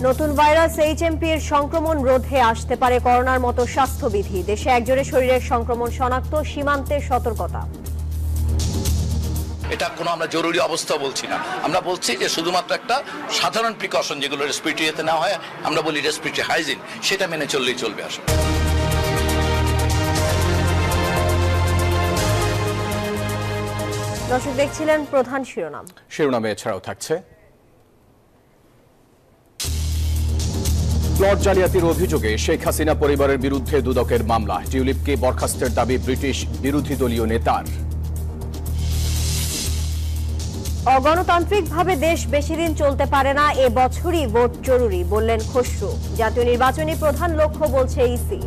নতুন virus HMP এর সংক্রমণ রোধে আসতে পারে করোনার মতো স্বাস্থ্যবিধি। দেশে একজনের শরীরের সংক্রমণ শনাক্ত, সীমান্তে সতর্কতা। এটা কোনো আমরা জরুরি অবস্থা বলছি না, আমরা বলছি যে শুধুমাত্র একটা সাধারণ প্রিকশন যেগুলো রেসপিরেটরিতে না হয়, আমরা বলি রেসপিরেটরি হাইজিন, সেটা মেনে চললেই চলবে। আসলে দর্শক দেখছিলেন প্রধান শিরোনামে এছাড়াও থাকছে প্লট জালিয়াতির অভিযোগে শেখ হাসিনা পরিবারের বিরুদ্ধে দুদকের মামলা, টিউলিপকে বরখাস্তের দাবি ব্রিটিশ বিরোধী দলীয় নেতার। অগণতান্ত্রিকভাবে দেশ বেশি দিন চলতে পারে না, এ বছরই ভোট জরুরি বললেন খসরু। জাতীয় নির্বাচনী প্রধান লক্ষ্য বলছে ইসি।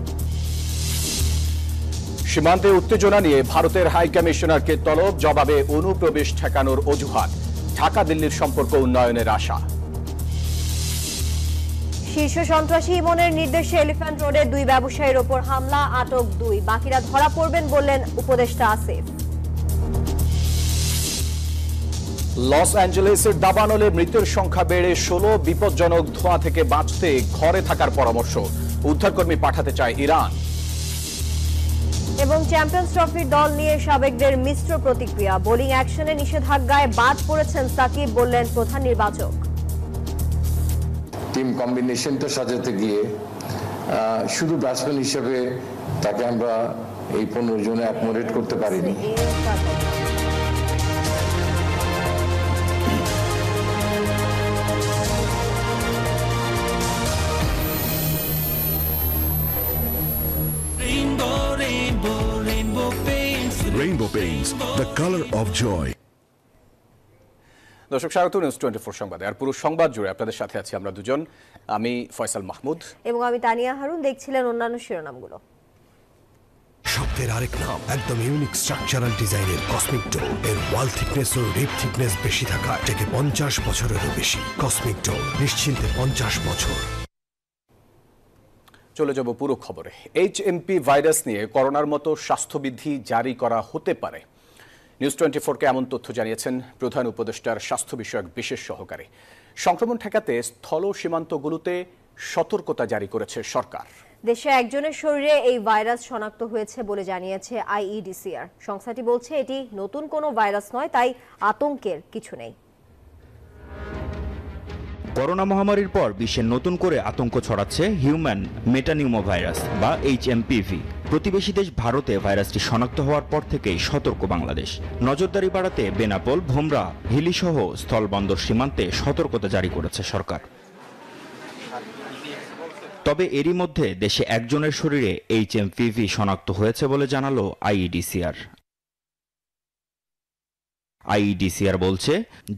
সীমান্তে উত্তেজনা নিয়ে ভারতের হাই কমিশনারকে তলব, জবাবে অনুপ্রবেশ ঠেকানোর অজুহাত। ঢাকা দিল্লির সম্পর্ক উন্নয়নের আশা। শীর্ষ সন্ত্রাসী ইমনের নির্দেশে এলিফ্যান্ট রোডে 2 ব্যবসায়ীর ওপর হামলা, আটক 2, বাকিরা ধরা পড়বেন বললেন উপদেষ্টা আসিফ। লস অ্যাঞ্জেলেসের দাবানলে মৃতের সংখ্যা বেড়ে 16, বিপজ্জনক ধোঁয়া থেকে বাঁচতে ঘরে থাকার পরামর্শ, উদ্ধারকর্মী পাঠাতে চায় ইরান। এবং চ্যাম্পিয়ন্স ট্রফির দল নিয়ে সাবেকদের মিশ্র প্রতিক্রিয়া, বোলিং অ্যাকশনে নিষেধাজ্ঞায় বাদ পড়েছেন সাকিব বললেন প্রধান নির্বাচক। টিম কম্বিনেশনটা সাজাতে গিয়ে শুধু ব্যাটসম্যান হিসেবে তাকে আমরা এই 15 জনে অ্যাকোমোডেট করতে পারিনি। Rainbow Paints, the color of joy. দর্শক স্বাগত নিউজ 24 সংবাদে। আর পুরো সংবাদ জুড়ে আপনাদের সাথে আছি আমরা দুজন, আমি ফয়সাল মাহমুদ এবং আমি তানিয়া হারুন। দেখছিলেন অন্যান্য শিরোনামগুলো। শব্দের আরেক নাম, একদম ইউনিক স্ট্রাকচারাল ডিজাইনের কসমিক ডো। এর ওয়াল থিকনেস ও রিপ থিকনেস বেশি থাকা, থেকে 50 বছরেরও বেশি। কসমিক ডো, নিশ্চিন্তে 50 বছর। চলে যাব পুরো খবরে। এইচএমপি ভাইরাস নিয়ে করোনার মতো স্বাস্থ্যবিধি জারি করা হতে পারে। নিউজ 24-কে এমন তথ্য জানিয়েছেন প্রধান উপদেষ্টার স্বাস্থ্য বিষয়ক বিশেষ সহকারী। সংক্রমণ ঠেকাতে স্থল সীমান্তগুলোতে সতর্কতা জারি করেছে সরকার। দেশে একজনের শরীরে এই ভাইরাস শনাক্ত হয়েছে বলে জানিয়েছে আইইডিসিআর। সংস্থাটি বলছে এটি নতুন কোনো ভাইরাস নয়, তাই আতঙ্কের কিছু নেই। করোনা মহামারীর পর বিশ্বে নতুন করে আতঙ্ক ছড়াচ্ছে হিউম্যান মেটানিউমো ভাইরাস বা এইচএমপিভি। প্রতিবেশী দেশ ভারতে ভাইরাসটি শনাক্ত হওয়ার পর থেকেই সতর্ক বাংলাদেশ। নজরদারি বাড়াতে বেনাপোল, ভোমরা, হিলি সহ স্থলবন্দর সীমান্তে সতর্কতা জারি করেছে সরকার। তবে এরই মধ্যে দেশে একজনের শরীরে এইচএমপিভি শনাক্ত হয়েছে বলে জানালো আইইডিসিআর। আইইডিসিআর বলছে,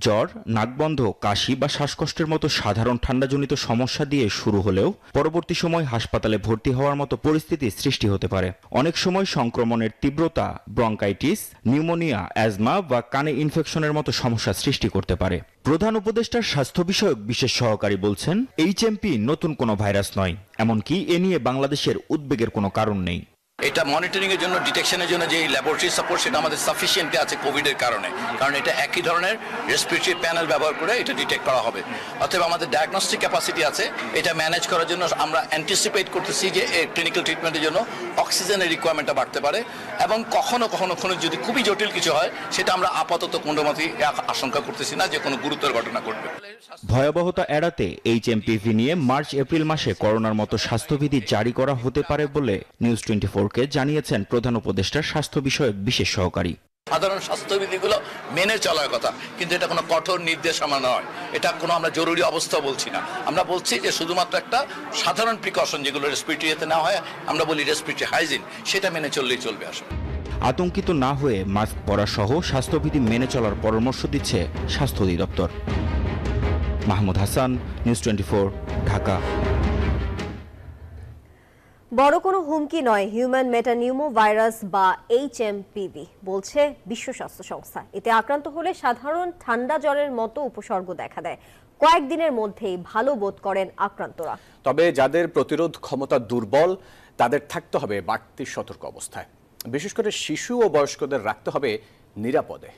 জ্বর, নাকবন্ধ, কাশি বা শ্বাসকষ্টের মতো সাধারণ ঠান্ডাজনিত সমস্যা দিয়ে শুরু হলেও পরবর্তী সময় হাসপাতালে ভর্তি হওয়ার মতো পরিস্থিতি সৃষ্টি হতে পারে। অনেক সময় সংক্রমণের তীব্রতা ব্রঙ্কাইটিস, নিউমোনিয়া, অ্যাজমা বা কানে ইনফেকশনের মতো সমস্যা সৃষ্টি করতে পারে। প্রধান উপদেষ্টার স্বাস্থ্য বিষয়ক বিশেষ সহকারী বলছেন, এইচএমপি নতুন কোনো ভাইরাস নয়, এমনকি এ নিয়ে বাংলাদেশের উদ্বেগের কোনো কারণ নেই। এটা মনিটরিং এর জন্য, ডিটেকশনের জন্য যে ল্যাবরেটরি সাপোর্ট, সেটা আমাদের সাফিসিয়েন্টলি আছে কোভিড এর কারণে, কারণ এটা একই ধরনের রেসপিরেটরি প্যানেল ব্যবহার করে এটা ডিটেক্ট করা হবে। অতএব আমাদের ডায়াগনস্টিক ক্যাপাসিটি আছে। এটা ম্যানেজ করার জন্য আমরা অ্যান্টিসিপেট করতেছি যে ক্লিনিক্যাল ট্রিটমেন্টের জন্য অক্সিজেনের রিকোয়ারমেন্টটা বাড়তে পারে, এবং কখনো কখনো যদি খুবই জটিল কিছু হয়, সেটা আমরা আপাতত কোনোমতেই আশঙ্কা করতেছি না যে কোনো গুরুতর ঘটনা ঘটবে। ভয়াবহতা এড়াতে এইচএমপিভি নিয়ে মার্চ এপ্রিল মাসে করোনার মতো স্বাস্থ্যবিধি জারি করা হতে পারে বলে নিউজ 24-কে জানিয়েছেন প্রধান উপদেষ্টার স্বাস্থ্য বিষয়ক বিশেষ সহকারী। সাধারণ স্বাস্থ্যবিধিগুলো মেনে চলার কথা, কিন্তু এটা কোনো কঠোর নির্দেশনা নয়, এটা কোনো আমরা জরুরি অবস্থা বলছি না, আমরা বলছি যে শুধুমাত্র একটা সাধারণ প্রিকশন যেগুলো রেসপিরেটরিতে না হয়, আমরা বলি রেসপিরেটরি হাইজিন, সেটা মেনে চললেই চলবে। আসলে আতঙ্কিত না হয়ে মাস্ক পরা সহ স্বাস্থ্যবিধি মেনে চলার পরামর্শ দিচ্ছে স্বাস্থ্য অধিদপ্তর। মাহমুদ হাসান, নিউজ 24, ঢাকা। বড় কোনো হুমকি নয় হিউম্যান মেটানিউমো ভাইরাস বা এইচএমপিভি, বলছে বিশ্ব স্বাস্থ্য সংস্থা। এতে আক্রান্ত হলে সাধারণ ঠান্ডা জ্বরের মতো উপসর্গ দেখা দেয়। কয়েকদিনের মধ্যেই ভালো বোধ করেন আক্রান্তরা। তবে যাদের প্রতিরোধ ক্ষমতা দুর্বল, তাদের থাকতে হবে বাড়তি সতর্ক অবস্থায়। বিশেষ করে শিশু ও বয়স্কদের রাখতে হবে নিরাপদে।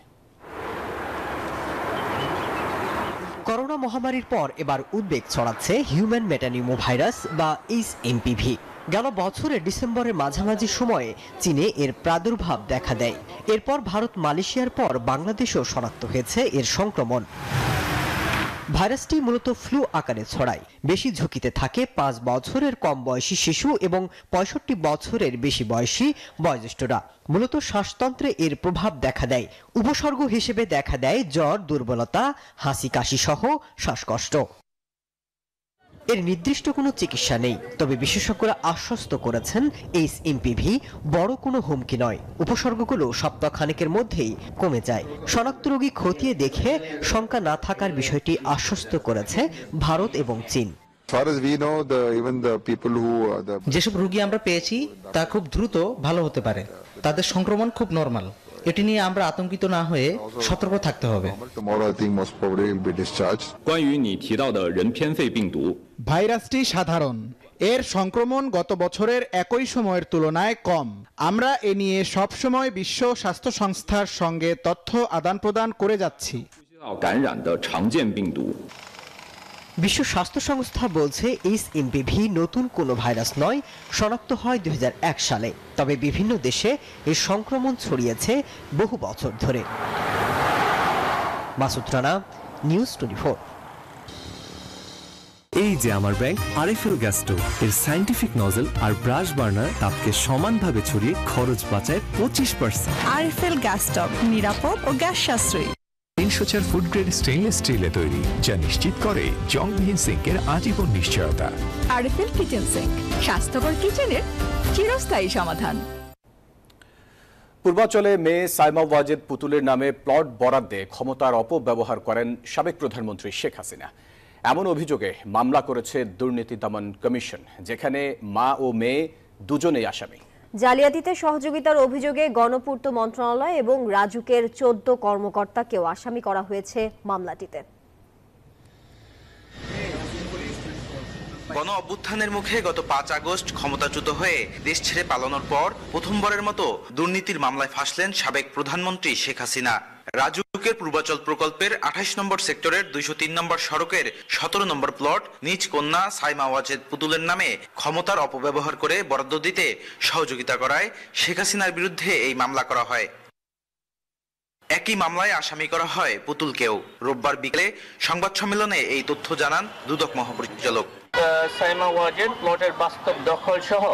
করোনা মহামারীর পর এবার উদ্বেগ ছড়াচ্ছে হিউম্যান মেটানিউমো ভাইরাস বা এইচএমপিভি। গেল বছরের ডিসেম্বরের মাঝামাঝি সময়ে চীনে এর প্রাদুর্ভাব দেখা দেয়। এরপর ভারত মালয়েশিয়ার পর বাংলাদেশেও শনাক্ত হয়েছে এর সংক্রমণ। ভাইরাসটি মূলত ফ্লু আকারে ছড়ায়। বেশি ঝুঁকিতে থাকে 5 বছরের কম বয়সী শিশু এবং 65 বছরের বেশি বয়সী বয়োজ্যেষ্ঠরা। মূলত শ্বাসতন্ত্রে এর প্রভাব দেখা দেয়। উপসর্গ হিসেবে দেখা দেয় জ্বর, দুর্বলতা, হাসি কাশি সহ শ্বাসকষ্ট। এর নির্দিষ্ট কোনো চিকিৎসা নেই, তবে বিশেষজ্ঞরা আশ্বস্ত করেছেন এইচএমপিভি বড় কোনো হুমকি নয়। উপসর্গগুলো সপ্তাহখানেকের মধ্যেই কমে যায়। শনাক্ত রোগী খতিয়ে দেখে শঙ্কা না থাকার বিষয়টি আশ্বস্ত করেছে ভারত এবং চীন। যেসব রোগী আমরা পেয়েছি তা খুব দ্রুত ভালো হতে পারে, তাদের সংক্রমণ খুব নরমাল। এটি নিয়ে আমরা আতঙ্কিত না হয়ে সতর্ক থাকতে হবে। ভাইরাসটি সাধারণ, এর সংক্রমণ গত বছরের একই সময়ের তুলনায় কম। আমরা এ নিয়ে সবসময় বিশ্ব স্বাস্থ্য সংস্থার সঙ্গে তথ্য আদান প্রদান করে যাচ্ছি। বিশ্ব স্বাস্থ্য সংস্থা বলছে এইচএমপিভি নতুন কোনো ভাইরাস নয়, শনাক্ত হয় 2001 সালে। তবে বিভিন্ন দেশে এর সংক্রমণ ছড়িয়েছে বহু বছর ধরে। মাসুদ রানা, নিউজ 24। এই যে আমার ব্যাংক আরএফএল গ্যাস স্টোভ, এর সায়েন্টিফিক নজল আর ব্রাশ বার্নার তাপকে সমানভাবে ছড়িয়ে খরচ বাঁচায় 25%। আরএফএল গ্যাস স্টোভ নিরাপদ ও গ্যাস সাশ্রয়ী। 304 ফুড গ্রেড স্টেইনলেস স্টিলে তৈরি, যা নিশ্চিত করে জংবিহীন সিঙ্কের আজীবন নিশ্চয়তা। আরএফএল কিচেন সিঙ্ক, স্বাস্থ্যকর কিচেনের চিরস্থায়ী সমাধান। পূর্বাঞ্চলে মেয়ে সাইমা ওয়াজেদ পুতুলের নামে প্লট বরাদ্দে ক্ষমতার অপব্যবহার করেন সাবেক প্রধানমন্ত্রী শেখ হাসিনা। এমন অভিযোগে মামলা করেছে দুর্নীতি দমন কমিশন, যেখানে মা ও মেয়ে দুজনেই আসামি। জালিয়াতিতে সহযোগিতার অভিযোগে গণপূর্ত মন্ত্রণালয় এবং রাজুকের 14 কর্মকর্তাকেও আসামি করা হয়েছে মামলাটিতে। গণ অভ্যুত্থানের মুখে গত 5 আগস্ট ক্ষমতাচ্যুত হয়ে দেশ ছেড়ে পালানোর পর প্রথমবারের মতো দুর্নীতির মামলায় ফাঁসলেন সাবেক প্রধানমন্ত্রী শেখ হাসিনা। রাজুকের পূর্বাচল প্রকল্পের 28 নম্বর সেক্টরের 203 নম্বর সড়কের 17 নম্বর প্লট নিজ কন্যা সাইমা ওয়াজেদ পুতুলের নামে ক্ষমতার অপব্যবহার করে বরাদ্দ দিতে সহযোগিতা করায় শেখ হাসিনার বিরুদ্ধে এই মামলা করা হয়। একই মামলায় আসামি করা হয় পুতুলকেও। রোববার বিকেলে সংবাদ সম্মেলনে এই তথ্য জানান দুদক মহাপরিচালক। সাইমা ওয়াজেদ প্লটের বাস্তব দখল সহ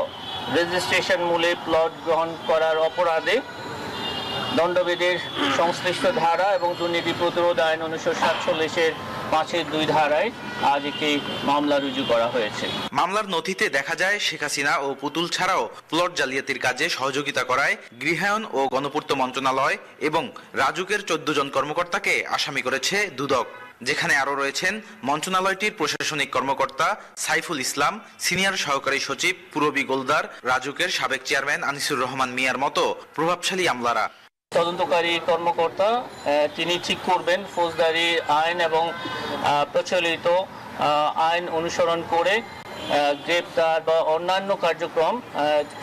রেজিস্ট্রেশন মূলে প্লট গ্রহণ করার অপরাধে দণ্ডবিধির সংশ্লিষ্ট ধারা এবং দুর্নীতি প্রতিরোধ আইন 1947-এর 5-2 ধারায় আজ একটি মামলা রুজু করা হয়েছে। মামলার নথিতে দেখা যায় শেখ হাসিনা ও পুতুল ছাড়াও প্লট জালিয়াতির কাজে সহযোগিতা করায় গৃহায়ন ও গণপূর্ত মন্ত্রণালয় এবং রাজুকের 14 জন কর্মকর্তাকে আসামি করেছে দুদক, যেখানে আরও রয়েছেন মন্ত্রণালয়টির প্রশাসনিক কর্মকর্তা সাইফুল ইসলাম, সিনিয়র সহকারী সচিব পুরবী গোলদার, রাজুকের সাবেক চেয়ারম্যান আনিসুর রহমান মিয়ার মতো প্রভাবশালী আমলারা। তদন্তকারী কর্মকর্তা তিনি ঠিক করবেন ফৌজদারি আইন এবং প্রচলিত আইন অনুসরণ করে গ্রেপ্তার বা অন্যান্য কার্যক্রম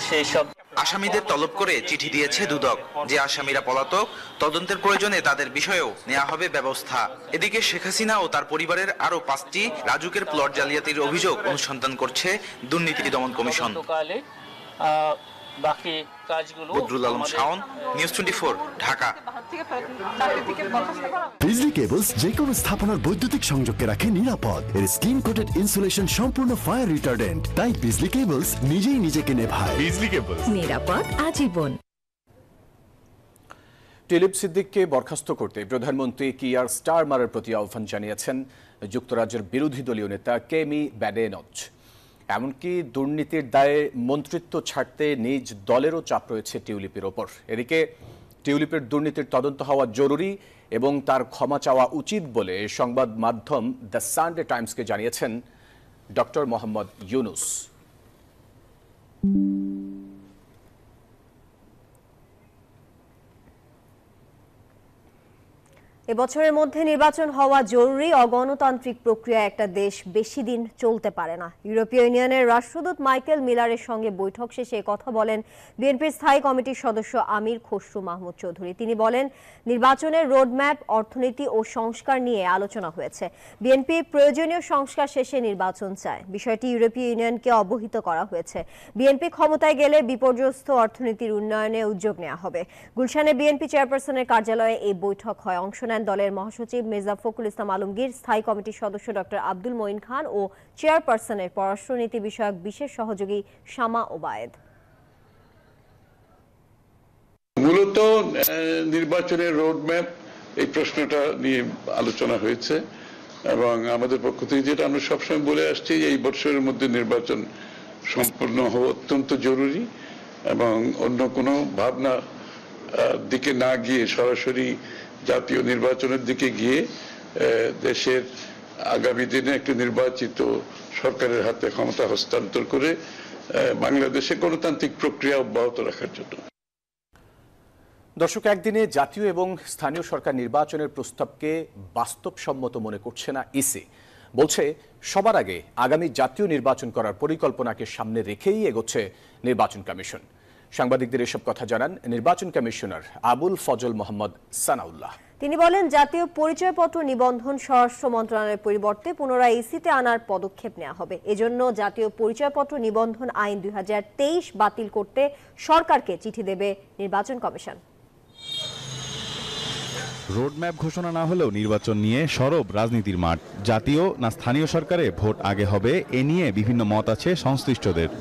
সেই সব। আসামিদের তলব করে চিঠি দিয়েছে দুদক যে আসামিরা পলাতক, তদন্তের প্রয়োজনে তাদের বিষয়েও নেওয়া হবে ব্যবস্থা। এদিকে শেখ হাসিনা ও তার পরিবারের আরো 5টি রাজুকের প্লট জালিয়াতির অভিযোগ অনুসন্ধান করছে দুর্নীতি দমন কমিশন। বাকি কাজগুলো বদরুল আলম শাওন, নিউজ 24, ঢাকা। বিজলি কেবলস যে কোনো স্থাপনার বৈদ্যুতিক সংযোগকে রাখে নিরাপদ। এর স্কিন কোটেড ইনসুলেশন সম্পূর্ণ ফায়ার রিটার্ডেন্ট, তাই বিজলি কেবলস নিজেই নিজেকে নেভায়। বিজলি কেবলস, নিরাপদ আজীবন। টিলিপ সিদ্দিককে বরখাস্ত করতে প্রধানমন্ত্রী কিয়ার স্টারমারের প্রতি আহ্বান জানিয়েছেন যুক্তরাজ্যের বিরোধী দলীয় নেতা কেমি ব্যাডেনচ। এমনকি দুর্নীতির দায়ে মন্ত্রিত্ব ছাড়তে নিজ দলেরও চাপ রয়েছে টিউলিপের ওপর। এদিকে টিউলিপের দুর্নীতির তদন্ত হওয়া জরুরি এবং তার ক্ষমা চাওয়া উচিত বলে সংবাদ মাধ্যম দ্য সানডে টাইমসকে জানিয়েছেন ডক্টর মোহাম্মদ ইউনুস। এবছরের মধ্যে নির্বাচন হওয়া জরুরি। অগণতান্ত্রিক প্রক্রিয়া একটা দেশ বেশি দিন চলতে পারে না। ইউরোপীয় ইউনিয়নের রাষ্ট্রদূত মাইকেল মিলারের সঙ্গে বৈঠক শেষে কথা বলেন বিএনপির স্থায়ী কমিটির সদস্য আমির খসরু মাহমুদ চৌধুরী। তিনি বলেন, নির্বাচনের রোডম্যাপ, অর্থনীতি ও সংস্কার নিয়ে আলোচনা হয়েছে। বিএনপি প্রয়োজনীয় সংস্কার শেষে নির্বাচন চায়। বিষয়টি ইউরোপীয় ইউনিয়নকে অবহিত করা হয়েছে। বিএনপি ক্ষমতায় গেলে বিপর্যস্ত অর্থনীতির উন্নয়নে উদ্যোগ নেওয়া হবে। গুলশানে বিএনপি চেয়ারপারসনের কার্যালয়ে এই বৈঠক হয়। অংশ নেন দলের মহাসচিব মির্জা ফখরুল ইসলাম আলমগীর, স্থায়ী কমিটির সদস্য ডক্টর আব্দুল মঈন খান ও চেয়ারপারসনের পররাষ্ট্রনীতি বিষয়ক বিশেষ সহযোগী শামা ওবায়েদ। মূলত নির্বাচনের রোডম্যাপ এই প্রশ্নটা নিয়ে আলোচনা হয়েছে এবং আমাদের পক্ষ থেকে যেটা আমরা সবসময় বলে আসছি, এই বছরের মধ্যে নির্বাচন সম্পন্ন হওয়া অত্যন্ত জরুরি এবং অন্য কোনো ভাবনা দিকে না গিয়ে সরাসরি জাতীয় নির্বাচনের দিকে গিয়ে দেশের আগামী দিনে একটি নির্বাচিত সরকারের হাতে ক্ষমতা হস্তান্তর করে বাংলাদেশে গণতান্ত্রিক প্রক্রিয়া অব্যাহত রাখার জন্য। দর্শক, একদিনে জাতীয় এবং স্থানীয় সরকার নির্বাচনের প্রস্তাবকে বাস্তবসম্মত মনে করছে না ইসি। বলছে, সবার আগে আগামী জাতীয় নির্বাচন করার পরিকল্পনাকে সামনে রেখেই এগোচ্ছে নির্বাচন কমিশন। সাংবাদিকদের এসব কথা জানান নির্বাচন কমিশনার আবুল ফজল মোহাম্মদ সানাউল্লাহ। তিনি বলেন, জাতীয় পরিচয়পত্র নিবন্ধন স্বরাষ্ট্র মন্ত্রণালয়ের পরিবর্তে পুনরায় ইসিতে আনার পদক্ষেপ নেওয়া হবে। এজন্য জাতীয় পরিচয়পত্র নিবন্ধন আইন 2023 বাতিল করতে সরকারকে চিঠি দেবে নির্বাচন কমিশন। রোডম্যাপ ঘোষণা না হলেও নির্বাচন নিয়ে সরব রাজনীতির মাঠ। জাতীয় না স্থানীয় সরকারে ভোট আগে হবে, এ নিয়ে বিভিন্ন মত আছে সংশ্লিষ্টদের।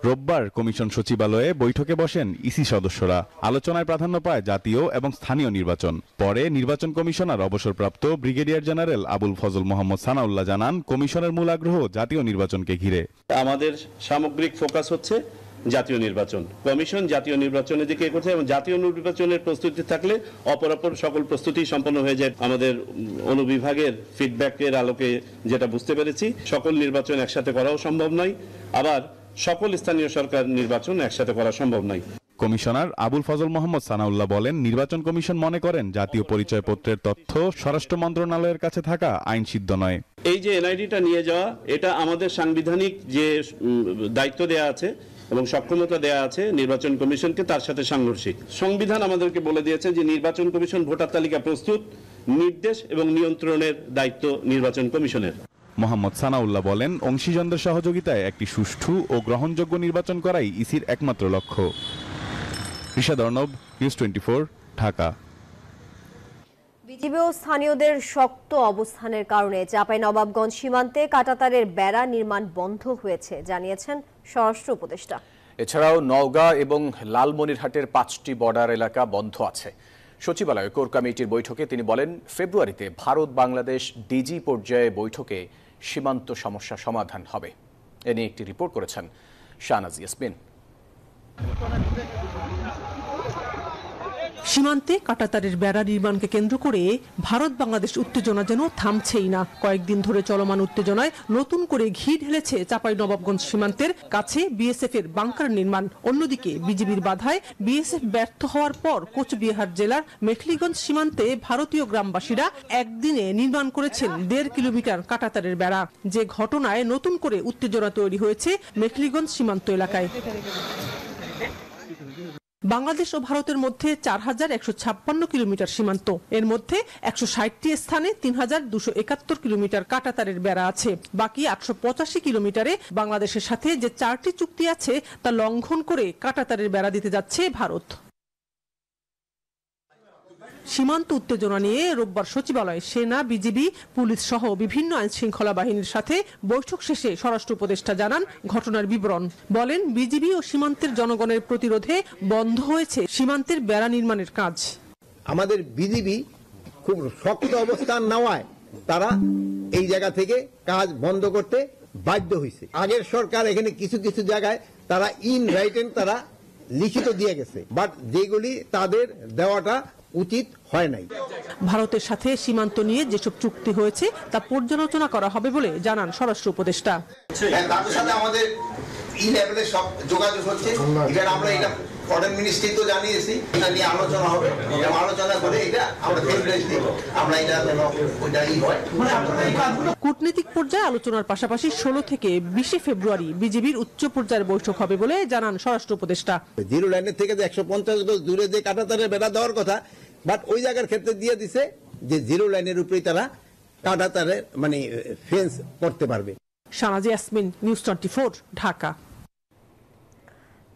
রোববার কমিশন সচিবালয়ে বৈঠকে বসেন ইসি সদস্যরা। আলোচনায় প্রাধান্য পায় জাতীয় এবং স্থানীয় নির্বাচন। পরে নির্বাচন কমিশনার অবসরপ্রাপ্ত ব্রিগেডিয়ার জেনারেল আবুল ফজল মোহাম্মদ সানাউল্লাহ জানান, কমিশনের মূল আগ্রহ জাতীয় নির্বাচনকে ঘিরে। আমাদের সামগ্রিক ফোকাস হচ্ছে জাতীয় নির্বাচন। কমিশন জাতীয় নির্বাচনের দিকে এগোচ্ছে এবং জাতীয় নির্বাচনের প্রস্তুতি থাকলে অপরাপর সকল প্রস্তুতি সম্পন্ন হয়ে যায়। আমাদের অনুবিভাগের ফিডব্যাকের আলোকে যেটা বুঝতে পেরেছি, সকল নির্বাচন একসাথে করাও সম্ভব নয়, আবার সকল স্থানীয় সরকার নির্বাচন একসাথে করা সম্ভব নয়। কমিশনার আবুল ফজল মোহাম্মদ সানাউল্লাহ বলেন, নির্বাচন কমিশন মনে করেন জাতীয় পরিচয়পত্রের তথ্য স্বরাষ্ট্র মন্ত্রণালয়ের কাছে থাকা আইন সিদ্ধ নয়। এই যে এনআইডিটা নিয়ে যাওয়া, এটা আমাদের সাংবিধানিক যে দায়িত্ব দেয়া আছে এবং সক্ষমতা দেয়া আছে নির্বাচন কমিশনকে, তার সাথে সাংঘর্ষিক। সংবিধান আমাদেরকে বলে দিয়েছে যে নির্বাচন কমিশন ভোটার তালিকা প্রস্তুত, নির্দেশ এবং নিয়ন্ত্রণের দায়িত্ব নির্বাচন কমিশনের। মোহাম্মদ সানাউল্লাহ বলেন, অংশীজনদের সহযোগিতায় একটি সুষ্ঠু ও গ্রহণযোগ্য নির্বাচন করাই ইসির একমাত্র লক্ষ্য। ঋষাদ অর্ণব, নিউজ 24, ঢাকা। বিজিবি ও স্থানীয়দের শক্ত অবস্থানের কারণে চাঁপাইনবাবগঞ্জ সীমান্তে কাঁটাতারের বেড়া নির্মাণ বন্ধ হয়েছে, জানিয়েছেন স্বরাষ্ট্র উপদেষ্টা। এছাড়াও নওগাঁ এবং লালমনিরহাটের 5টি বর্ডার এলাকা বন্ধ আছে। সচিবালয় কোর কমিটির বৈঠকে তিনি বলেন, ফেব্রুয়ারিতে ভারত বাংলাদেশ ডিজি পর্যায়ে বৈঠকে সীমান্ত সমস্যা সমাধান হবে। এ নিয়ে একটি রিপোর্ট করেছেন শাহনাজ ইয়াসমিন। সীমান্তে কাঁটাতারের বেড়া নির্মাণকে কেন্দ্র করে ভারত বাংলাদেশ উত্তেজনা যেন থামছেই না। কয়েকদিন ধরে চলমান উত্তেজনায় নতুন করে ঘি ঢেলেছে চাঁপাইনবাবগঞ্জ সীমান্তের কাছে বিএসএফ এর বাংকার নির্মাণ। অন্যদিকে বিজিবির বাধায় বিএসএফ ব্যর্থ হওয়ার পর কোচবিহার জেলার মেখলিগঞ্জ সীমান্তে ভারতীয় গ্রামবাসীরা একদিনে নির্মাণ করেছেন 1.5 কিলোমিটার কাঁটাতারের বেড়া, যে ঘটনায় নতুন করে উত্তেজনা তৈরি হয়েছে মেখলিগঞ্জ সীমান্ত এলাকায়। বাংলাদেশ ও ভারতের মধ্যে 4156 কিলোমিটার সীমান্ত। এর মধ্যে 160টি স্থানে 3271 কিলোমিটার কাঁটাতারের বেড়া আছে। বাকি 885 কিলোমিটারে বাংলাদেশের সাথে যে 4টি চুক্তি আছে তা লঙ্ঘন করে কাঁটাতারের বেড়া দিতে যাচ্ছে ভারত। সীমান্ত উত্তেজনা নিয়ে রোববার সচিবালয়ে সেনা, বিজিবি, পুলিশ সহ বিভিন্ন আইন শৃঙ্খলা বাহিনীর সাথে বৈঠক শেষে স্বরাষ্ট্র উপদেষ্টা জানান ঘটনার বিবরণ। বলেন, বিজিবি ও সীমান্তের জনগণের প্রতিরোধে বন্ধ হয়েছে সীমান্তের বেড়া নির্মাণের কাজ। আমাদের বিজিবি খুব শক্ত অবস্থান নেওয়ায় তারা এই জায়গা থেকে কাজ বন্ধ করতে বাধ্য হয়েছে। আগের সরকার এখানে কিছু কিছু জায়গায় তারা ইন রাইটেন তারা লিখিত দিয়ে গেছে, বাট যেগুলি তাদের দেওয়াটা উচিত হয় নাই। ভারতের সাথে সীমান্ত নিয়ে যেসব চুক্তি হয়েছে তা পর্যালোচনা করা হবে বলে জানান স্বরাষ্ট্র উপদেষ্টা। তাদের সাথে আমাদের ই লেভেলে সব যোগাযোগ হচ্ছে, আমরা এটা ফরেন মিনিস্ট্রি তো জানিয়েছি, এটা নিয়ে আলোচনা হবে এবং আলোচনা করে এটা আমরা ফেব্রুয়ারি দিব, আমরা এটা যেন ওইটাই হয়। কূটনীতিক পর্যায়ে আলোচনার পাশাপাশি 16 থেকে 20 ফেব্রুয়ারি বিজেপির উচ্চ পর্যায়ের বৈঠক হবে বলে জানান স্বরাষ্ট্র উপদেষ্টা। জিরো লাইনের থেকে যে 150 গজ দূরে যে কাঁটাতারের বেড়া দেওয়ার কথা, বাট ওই জায়গার ক্ষেত্রে দিয়ে দিছে যে জিরো লাইনের উপরেই তারা কাঁটাতারের মানে ফেন্স করতে পারবে। শাহনাজ ইয়াসমিন, নিউজ 24, ঢাকা।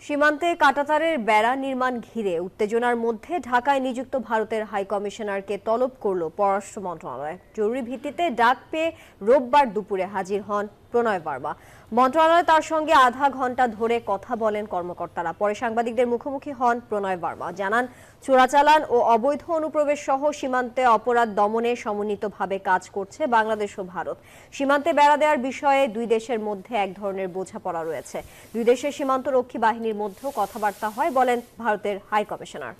সীমান্তে কাঁটাতারের বেড়া নির্মাণ ঘিরে উত্তেজনার মধ্যে ঢাকায় নিযুক্ত ভারতের হাই কমিশনারকে তলব করল পররাষ্ট্র মন্ত্রণালয়। জরুরি ভিত্তিতে ডাক পেয়ে রোববার দুপুরে হাজির হন প্রণয় বার্মা। মন্ত্রণালয়ে তার সঙ্গে আধা ঘন্টা ধরে কথা বলেন কর্মকর্তারা। পরে সাংবাদিকদের মুখোমুখি হন প্রণয় বার্মা, জানান চোরাচালান ও অবৈধ অনুপ্রবেশ সহ সীমান্তে অপরাধ দমনে সমন্বিতভাবে কাজ করছে বাংলাদেশ ও ভারত। সীমান্তে বেড়া দেওয়ার বিষয়ে দুই দেশের মধ্যে এক ধরনের বোঝাপড়া রয়েছে। দুই দেশের সীমান্তরক্ষী বাহিনীর মধ্যেও কথাবার্তা হয় বলেন ভারতের high commissioner.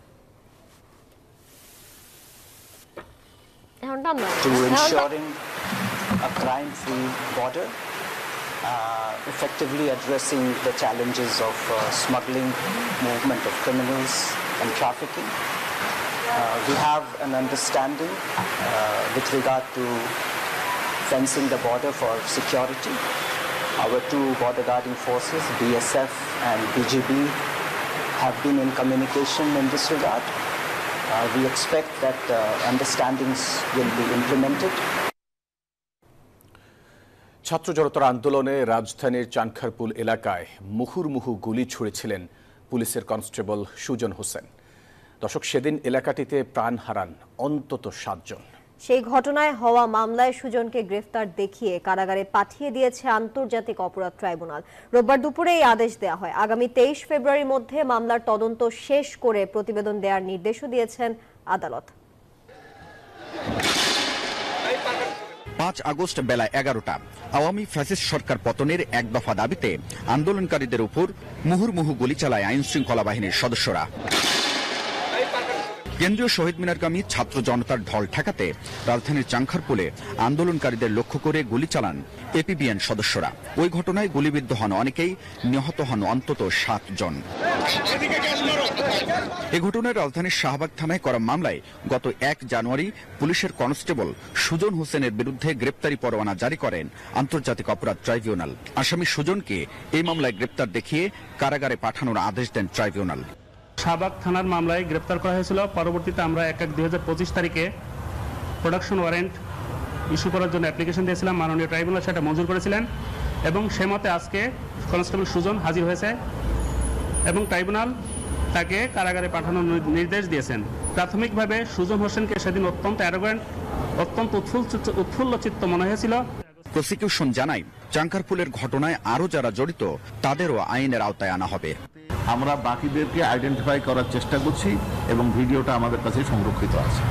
Effectively addressing the challenges of smuggling, movement of criminals and trafficking. We have an understanding with regard to fencing the border for security. Our two border guarding forces, BSF and BGB, have been in communication in this regard. We expect that understandings will be implemented. ছাত্র জনতার আন্দোলনে রাজধানীর চানখারপুল এলাকায় মুহুর্মুহু গুলি ছুড়েছিলেন পুলিশের constable Sujan Hossain. দর্শক, সেদিন এলাকাটিতে প্রাণ হারান অন্তত 7 জন। সেই ঘটনায় হওয়া মামলায় সুজনকে গ্রেফতার দেখিয়ে কারাগারে পাঠিয়ে দিয়েছে আন্তর্জাতিক অপরাধ ট্রাইব্যুনাল। রোববার দুপুরে এই আদেশ দেওয়া হয়। আগামী 23 ফেব্রুয়ারির মধ্যে মামলার তদন্ত শেষ করে প্রতিবেদন দেওয়ার নির্দেশও দিয়েছেন আদালত। 5 আগস্ট বেলা 11টা আওয়ামী ফ্যাসিস্ট সরকার পতনের এক দফা দাবিতে আন্দোলনকারীদের উপর মুহুর্মুহু গুলি চালায় আইন শৃঙ্খলা বাহিনীর সদস্যরা। কেন্দ্রীয় শহীদ মিনারগামী ছাত্র জনতার ঢল ঠেকাতে রাজধানীর চানখারপুলে আন্দোলনকারীদের লক্ষ্য করে গুলি চালান এপিবিএন সদস্যরা। ওই ঘটনায় গুলিবিদ্ধ হন অনেকেই, নিহত হন অন্তত 7 জন। এ ঘটনায় রাজধানীর শাহবাগ থানায় করা মামলায় গত 1 জানুয়ারি পুলিশের কনস্টেবল সুজন হোসেনের বিরুদ্ধে গ্রেপ্তারি পরোয়ানা জারি করেন আন্তর্জাতিক অপরাধ ট্রাইব্যুনাল। আসামি সুজনকে এই মামলায় গ্রেপ্তার দেখিয়ে কারাগারে পাঠানোর আদেশ দেন ট্রাইব্যুনাল। শাহবাগ থানার মামলায় গ্রেপ্তার করা হয়েছিল। পরবর্তীতে আমরা 1/1/2025 তারিখে প্রোডাকশন ওয়ারেন্ট ইস্যু করার জন্য অ্যাপ্লিকেশন দিয়েছিলাম। মাননীয় ট্রাইব্যুনাল সেটা মঞ্জুর করেছিলেন এবং সে মতে আজকে কনস্টেবল সুজন হাজির হয়েছে এবং ট্রাইব্যুনাল তাকে কারাগারে পাঠানোর নির্দেশ দিয়েছেন। প্রাথমিকভাবে সুজন হোসেনকে সেদিন অত্যন্ত অ্যারোগ্যান্ট, অত্যন্ত উৎফুল্ল চিত্ত মনে হয়েছিল। প্রসিকিউশন জানায় চানখারপুলের ঘটনায় আরও যারা জড়িত তাদেরও আইনের আওতায় আনা হবে। আমরা বাকিদেরকে আইডেন্টিফাই করার চেষ্টা করছি এবং ভিডিওটা আমাদের কাছে সংরক্ষিত আছে।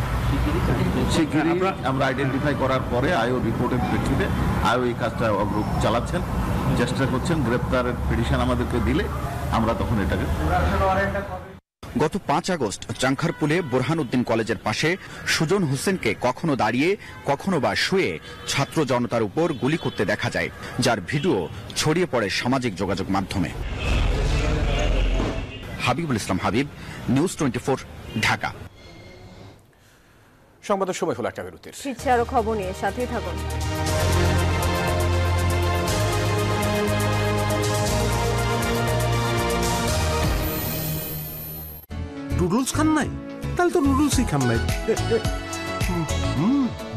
শিগগিরই আমরা আইডেন্টিফাই করার পরে আইও রিপোর্টের প্রেক্ষিতে আইও এই কাজটা অগ্রগতি চালাচ্ছেন, চেষ্টা করছেন। গ্রেপ্তারের পিটিশন আমাদেরকে দিলে আমরা তখন এটাকে। গত 5 আগস্ট চানখারপুলে বোরহানউদ্দিন কলেজের পাশে সুজন হোসেনকে কখনো দাঁড়িয়ে কখনো বা শুয়ে ছাত্র জনতার উপর গুলি করতে দেখা যায়, যার ভিডিও ছড়িয়ে পড়ে সামাজিক যোগাযোগ মাধ্যমে। হাবিবুল ইসলাম হাবিব, নিউজ 24, ঢাকা। সংবাদের সময় হলো একটা বিরতির। ফিরছে আরো খবর নিয়ে, সাথেই থাকুন। নুডলস খান নাই? তাহলে তো নুডলসই খান নাই।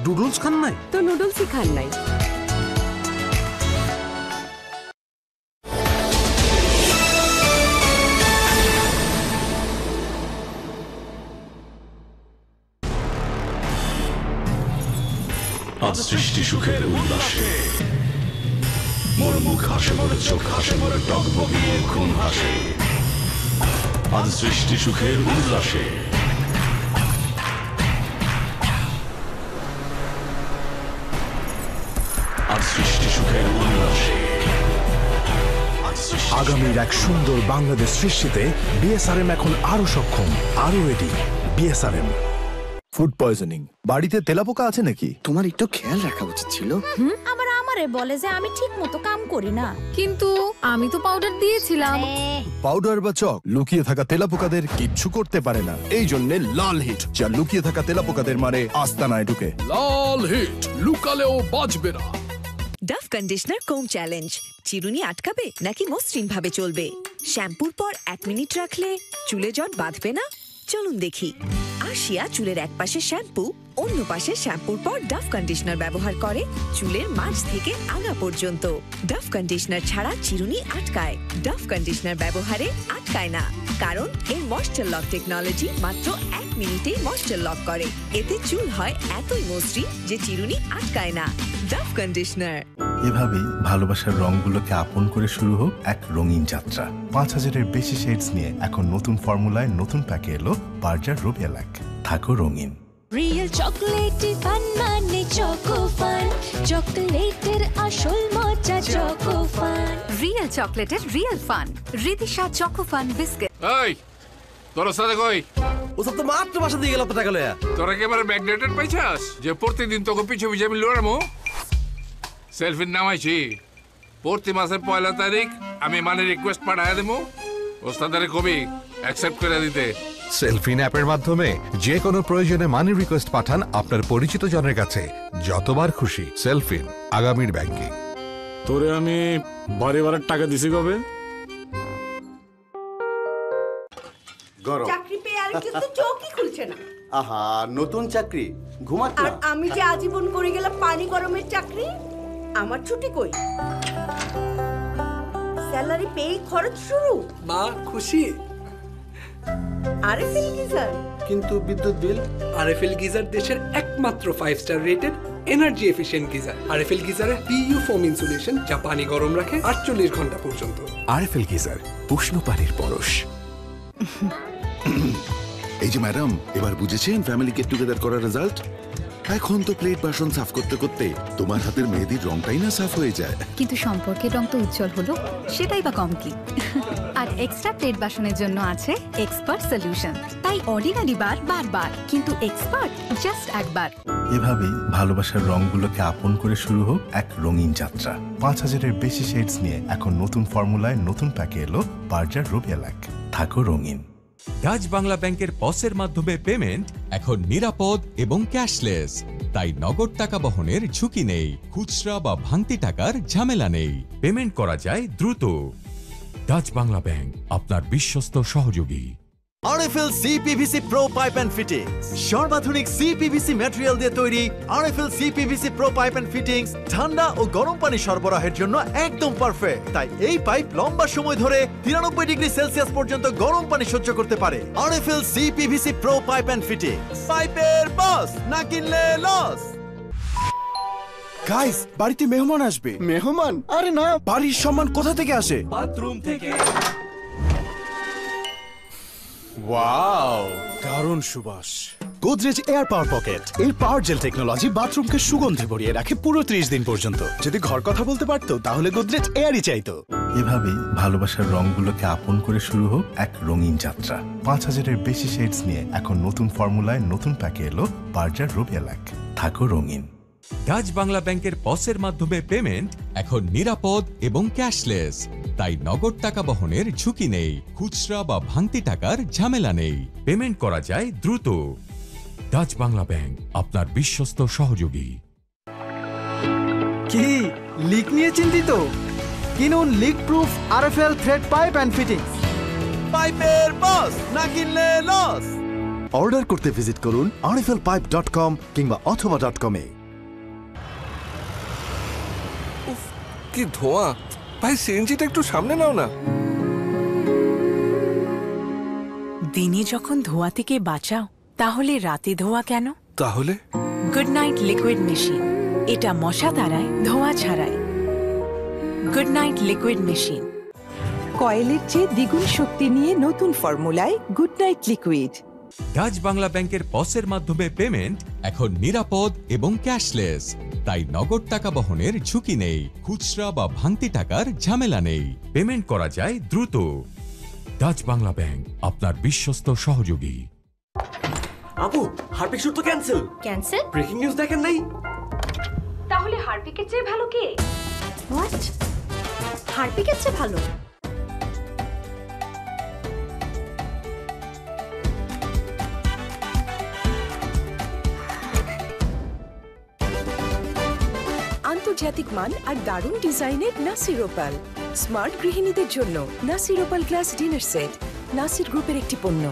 নুডলস খান নাই তো নুডলসই খান নাই। আজ সৃষ্টি সুখের উল্লাসে মোর মুখ হাসে, মোর চোখ হাসে, মোর টকবগিয়ে খুন হাসে। আজ সৃষ্টি সুখের উল্লাসে আজ সৃষ্টি সুখের উল্লাসে আগামীর এক সুন্দর বাংলাদেশ সৃষ্টিতে বিএসআরএম এখন আরো সক্ষম, আরো রেডি। বিএসআরএম। ফুড পয়জনিং, বাড়িতে তেলাপোকা আছে নাকি? তোমার একটু খেয়াল রাখা উচিত ছিল। আমার আমারে বলে যে আমি ঠিক মতো কাম করি না, কিন্তু আমি তো পাউডার দিয়েছিলাম। পাউডার বা চক লুকিয়ে থাকা তেলাপোকাদের কিচ্ছু করতে পারে না। এই জন্য লাল হিট, যা লুকিয়ে থাকা তেলাপোকাদের মারে আস্তানায় ঢুকে। লাল হিট, লুকালেও বাঁচবে না। ডাভ কন্ডিশনার কোম চ্যালেঞ্জ। চিরুনি আটকাবে নাকি মসৃণ ভাবে চলবে? শ্যাম্পুর পর 1 মিনিট রাখলে চুলে জট বাঁধবে না? চলুন দেখি। আশিয়া চুলের এক পাশে শ্যাম্পু, অন্য পাশে শ্যাম্পুর পর ডাভ কন্ডিশনার ব্যবহার করে চুলের মাঝ থেকে আগা পর্যন্ত। ডাভ কন্ডিশনার ছাড়া চিরুনি আটকায়। ডাভ কন্ডিশনার ব্যবহারে আটকায় না, কারণ এর ময়েশ্চার লক টেকনোলজি মাত্র 1 মিনিটেই ময়েশ্চার লক করে। এতে চুল হয় এতই মসৃণ যে চিরুনি আটকায় না। Dove conditioner. এভাবেই ভালোবাসার রংগুলোকে আপন করে শুরু হোক এক রঙিন যাত্রা। 5000-এর বেশি শেডস নিয়ে এখন নতুন ফর্মুলায় নতুন প্যাকে এলো বার্জার রুবিয়া ল্যাক। থাকো রঙিন। রিয়েল চকলেটি ফান মানে চকো ফান, চকলেটের আসল মজা চকো ফান। রিয়েল চকলেটের real fun, Ridisha choco fun biscuit. এই তোর সাথে কই? ও সব তো মাত্র বাসা দিয়ে গেল টাকা লয়া। তোরা একেবারে ম্যাগনেটেড পাইছাস যে প্রতিদিন তোকে পিছু পিছু আমি লড়ামো? সেলফির নামাইছি, প্রতি মাসের 1 তারিখ আমি মানে রিকোয়েস্ট পাঠায় দেবো। ওস্তাদারে কবি অ্যাকসেপ্ট করে দিতে। সেলফিন অ্যাপের মাধ্যমে যে কোনো প্রয়োজনে মানি রিকোয়েস্ট পাঠান আপনার পরিচিত জনের কাছে, যতবার খুশি। সেলফিন, আগামীর ব্যাংকিং। তোরে আমি বারে বারে টাকা দিছি কবে? চাকরি পেয়ে আর কিন্তু চোখই খুলছে না। আহা, নতুন চাকরি, ঘুমাত না। আর আমি যে আজীবন করে গেলাম পানি গরমের চাকরি, আমার ছুটি কই? স্যালারি পেয়ে খরচ শুরু। মা খুশি? RFL geyser. কিন্তু বিদ্যুৎ বিল? আরএফএল গিজার দেশের একমাত্র 5 star rated energy efficient geyser. RFL গিজারে পিইউ ফোম ইনসুলেশন, যা পানি গরম রাখে 48 ঘন্টা পর্যন্ত। আরএফএল গিজার, উষ্ণ পানির পরশ। এই যে ম্যাডাম, এবার বুঝেছেন ফ্যামিলি গেট টুগেদার করার রেজাল্ট? এখন তো প্লেট বাসন সাফ করতে করতে তোমার হাতের মেহেদির রংটাই না সাফ হয়ে যায়। কিন্তু সম্পর্কের রং তো উজ্জ্বল হলো, সেটাই বা কম কি? আর এক্সট্রা প্লেট বাসনের জন্য আছে এক্সপার্ট সলিউশন। তাই অর্ডিনারি বার বারবার, কিন্তু এক্সপার্ট জাস্ট একবার। এভাবেই ভালোবাসার রংগুলোকে আপন করে শুরু হোক এক রঙিন যাত্রা। 5000-এর বেশি শেডস নিয়ে এখন নতুন ফর্মুলায় নতুন প্যাকে এলো বার্জার রুবিয়া ল্যাক। থাকো রঙিন। ডাচ বাংলা ব্যাংকের পসের মাধ্যমে পেমেন্ট এখন নিরাপদ এবং ক্যাশলেস, তাই নগদ টাকা বহনের ঝুঁকি নেই, খুচরা বা ভাঙতি টাকার ঝামেলা নেই। পেমেন্ট করা যায় দ্রুত। ডাচ বাংলা ব্যাংক, আপনার বিশ্বস্ত সহযোগী। RFL CPVC pro pipe and fittings, সর্বাধুনিক সিপিভিসি ম্যাটেরিয়াল দিয়ে তৈরি। RFL CPVC pro pipe and fittings ঠান্ডা ও গরম পানি সরবরাহের জন্য একদম পারফেক্ট। তাই এই পাইপ লম্বা সময় ধরে 93 ডিগ্রি সেলসিয়াস পর্যন্ত গরম পানি সহ্য করতে পারে। RFL CPVC pro pipe and fittings, পাইপের বস, না কিনলে লস। গাইস, বাড়িতে মেহমান আসবে। মেহমান? আরে না, বাড়ির সম্মান কোথা থেকে আসে? বাথরুম থেকে। ওয়াও, দারুণ সুবাস। গোদরেজ এয়ার পাওয়ার পকেট, এই পাওয়ার জেল টেকনোলজি বাথরুমকে সুগন্ধে ভরিয়ে রাখে পুরো 30 দিন পর্যন্ত। যদি ঘর কথা বলতে পারতো তাহলে গোদরেজ এয়ারই চাইতো। এভাবেই ভালোবাসার রংগুলোকে আপন করে শুরু হোক এক রঙিন যাত্রা। 5000-এর বেশি শেডস নিয়ে এখন নতুন ফর্মুলায় নতুন প্যাকে এলো বার্জার রুবিয়া ল্যাক। থাকো রঙিন। ডাচ বাংলা ব্যাংকের পসের মাধ্যমে পেমেন্ট এখন নিরাপদ এবং ক্যাশলেস, তাই নগদ টাকা বহনের ঝুঁকি নেই, খুচরা বা ভাঙতি টাকার ঝামেলা নেই। পেমেন্ট করা যায় দ্রুত। ডাচ বাংলা ব্যাংক, আপনার বিশ্বস্ত সহযোগী। কি লিক নিয়ে চিন্তিত? কিনুন leak proof RFL thread pipe and fittings. পাইপের বস, না কিনলে লস। অর্ডার করতে ভিজিট করুন rflpipe.com কিংবা অথবা.com-এ। কি ধোঁয়া! ভাই, সিএনজিটা একটু সামনে নাও না। দিনে যখন ধোঁয়া থেকে বাঁচাও, তাহলে রাতে ধোঁয়া কেন? তাহলে গুড নাইট লিকুইড মেশিন, এটা মশা তাড়ায়, ধোঁয়া ছাড়ায়। Good night liquid machine. কয়েলের চেয়ে দ্বিগুণ শক্তি নিয়ে নতুন ফর্মুলায় good night liquid. Dutch Bangla ব্যাংকের পসের মাধ্যমে পেমেন্ট এখন নিরাপদ এবং ক্যাশলেস, তাই নগদ টাকা বহনের ঝুঁকি নেই, খুচরা বা ভাঙতি টাকার ঝামেলা নেই। পেমেন্ট করা যায় দ্রুত। ডাচ বাংলা ব্যাংক, আপনার বিশ্বস্ত সহযোগী। আপু, হারপিক শুট তো ক্যান্সেল। ক্যান্সেল? ব্রেকিং নিউজ দেখেন নাই? তাহলে হারপিকের চেয়ে ভালো কে? হোয়াট? হারপিকের চেয়ে ভালো? আন্তর্জাতিক মান আর দারুণ ডিজাইনের নাসির ওপাল। স্মার্ট গৃহিণীদের জন্য Nasir opal glass dinner set Nasir গ্রুপের একটি পণ্য।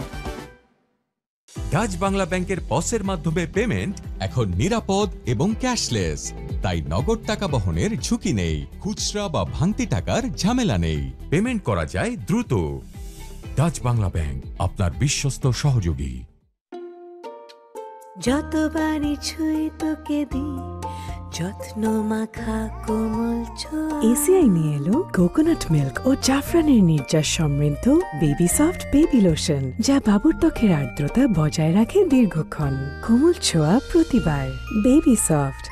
ডাচ বাংলা ব্যাংকের পসের মাধ্যমে পেমেন্ট এখন নিরাপদ এবং ক্যাশলেস, তাই নগদ টাকা বহনের ঝুঁকি নেই, খুচরা বা ভাঙতি টাকার ঝামেলা নেই, পেমেন্ট করা যায় দ্রুত। ডাচ বাংলা ব্যাংক, আপনার বিশ্বস্ত সহযোগী। যতবারই ছুঁই তোকে দি যত্ন মাখা কোমল ছোঁয়া। এসিআই নিয়ে এলো কোকোনাট মিল্ক ও জাফরানের নির্যাস সমৃদ্ধ বেবি সফট বেবি লোশন, যা বাবুর ত্বকের আর্দ্রতা বজায় রাখে দীর্ঘক্ষণ। কোমল ছোঁয়া প্রতিবার, বেবি সফট।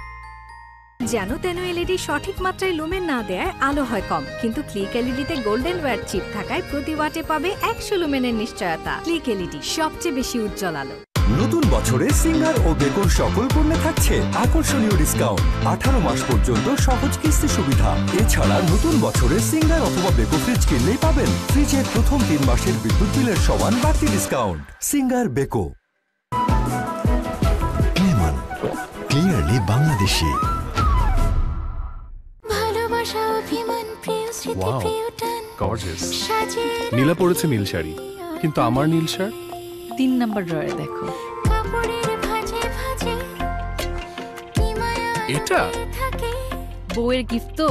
যেন তেন এলইডি সঠিক মাত্রায় লুমেন না দেয় আলো হয় কম, কিন্তু ক্লিক এলইডিতে গোল্ডেন ওয়্যার চিপ থাকায় প্রতি ওয়াটে পাবে 100 লুমেনের নিশ্চয়তা। ক্লিক এলইডি, সবচেয়ে বেশি উজ্জ্বল আলো। নতুন বছরে সিঙ্গার ও বেকন সকল পণ্যে থাকছে আকর্ষণীয় ডিসকাউন্ট, 18 মাস পর্যন্ত সহজ কিস্তি সুবিধা। এছাড়া নতুন বছরে সিঙ্গার অথবা বেকো ফ্রিজ কিনলেই পাবেন ফ্রিজের প্রথম 3 মাসের বিদ্যুৎ বিলের সমান বাড়তি discount. Singer Beko. Clearly Bangladeshi. ভালোবাসা অভিমান প্রিয় স্মৃতি প্রিয় টান। গর্জিয়াস। নীলা পড়েছে নীল শাড়ি, কিন্তু আমার নীল শার্ট 3 নম্বর ড্রয়ারে দেখো। কাপড়ের ভাঁজে ভাঁজে কি মায়া এটা থাকে। বউয়ের গিফট তো,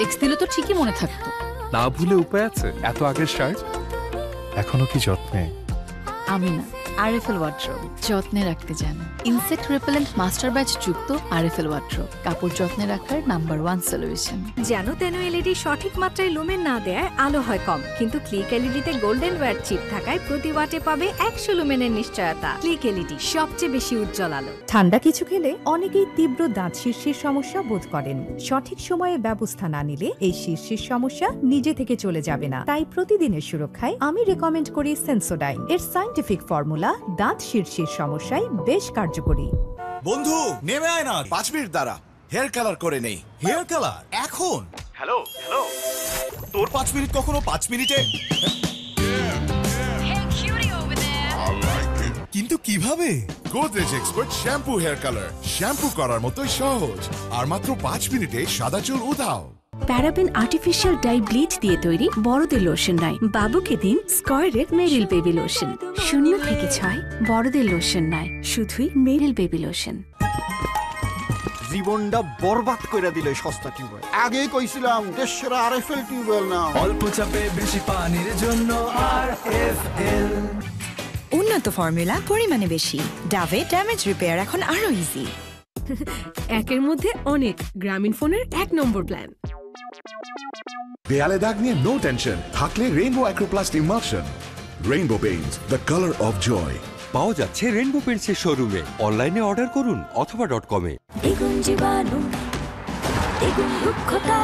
এক্স দিলে তো ঠিকই মনে থাকতো। না ভুলে উপায় আছে? এত আগের শার্ট এখনো কি যত্নে? আমি না, আরএফএল ওয়ার্ড্রোব যত্নে রাখতে জানে। ইনসেক্ট রিপেলেন্ট মাস্টার ব্যাচ যুক্ত আরএফএল ওয়ার্ড্রোব, কাপড় যত্নে রাখার নাম্বার 1 সলিউশন। যেন তেন এলইডি সঠিক মাত্রায় লুমেন না দেয় আলো হয় কম, কিন্তু ক্লিক এলইডিতে গোল্ডেন ওয়্যার চিপ থাকায় প্রতি ওয়াটে পাবে 100 লুমেনের নিশ্চয়তা। ক্লিক এলইডি, সবচেয়ে বেশি উজ্জ্বল আলো। ঠান্ডা কিছু খেলে অনেকেই তীব্র দাঁত শীর্ষের সমস্যা বোধ করেন। সঠিক সময়ে ব্যবস্থা না নিলে এই শীর্ষের সমস্যা নিজে থেকে চলে যাবে না। তাই প্রতিদিনের সুরক্ষায় আমি রেকমেন্ড করি সেন্সোডাইন। এর সায়েন্টিফিক ফর্মুলা দাঁত শীর্ষের সমস্যায় বেশ কার্যকরী। বন্ধু নেমে আয় না, 5 মিনিট দাঁড়া, হেয়ার কালার করে নেই। হেয়ার কালার এখন? হ্যালো হ্যালো, তোর 5 মিনিট কখনো 5 মিনিটে? কিন্তু কিভাবে? Godrej expert shampoo hair colour, shampoo করার মতোই সহজ, আর মাত্র 5 মিনিটে সাদা চুল উধাও। প্যারাবেন আর্টিফিশিয়াল ডাই ব্লিচ দিয়ে তৈরি বড়দের লোশন নাই। বাবুকে দিন স্কয়ারের মেরিল বেবি লোশন। 0 থেকে 6 বড়দের লোশন নাই, শুধুই মেরিল বেবি লোশন। জীবনটা বরবাদ করে দিলে সস্তা টিউবওয়েল। আগেই কইছিলাম দেশের আরএফএল টিউবওয়েল নাও। অল্প চাপে বেশি পানির জন্য আরএফএল। উন্নত ফর্মুলা, পরিমাণে বেশি। ডাভে ড্যামেজ রিপেয়ার এখন আরো ইজি। একের মধ্যে অনেক, গ্রামীণ ফোনের 1 নম্বর প্ল্যান। দেয়ালে দাগ নিয়ে নো টেনশন, থাকলে rainbow acroplast emulsion. Rainbow paints, the colour of joy. পাওয়া যাচ্ছে রেইনবো পেইন্টসের শোরুমে, অনলাইনে অর্ডার করুন অথবা .com-এ। দ্বিগুণ জীবাণু, দ্বিগুণ রুক্ষতা,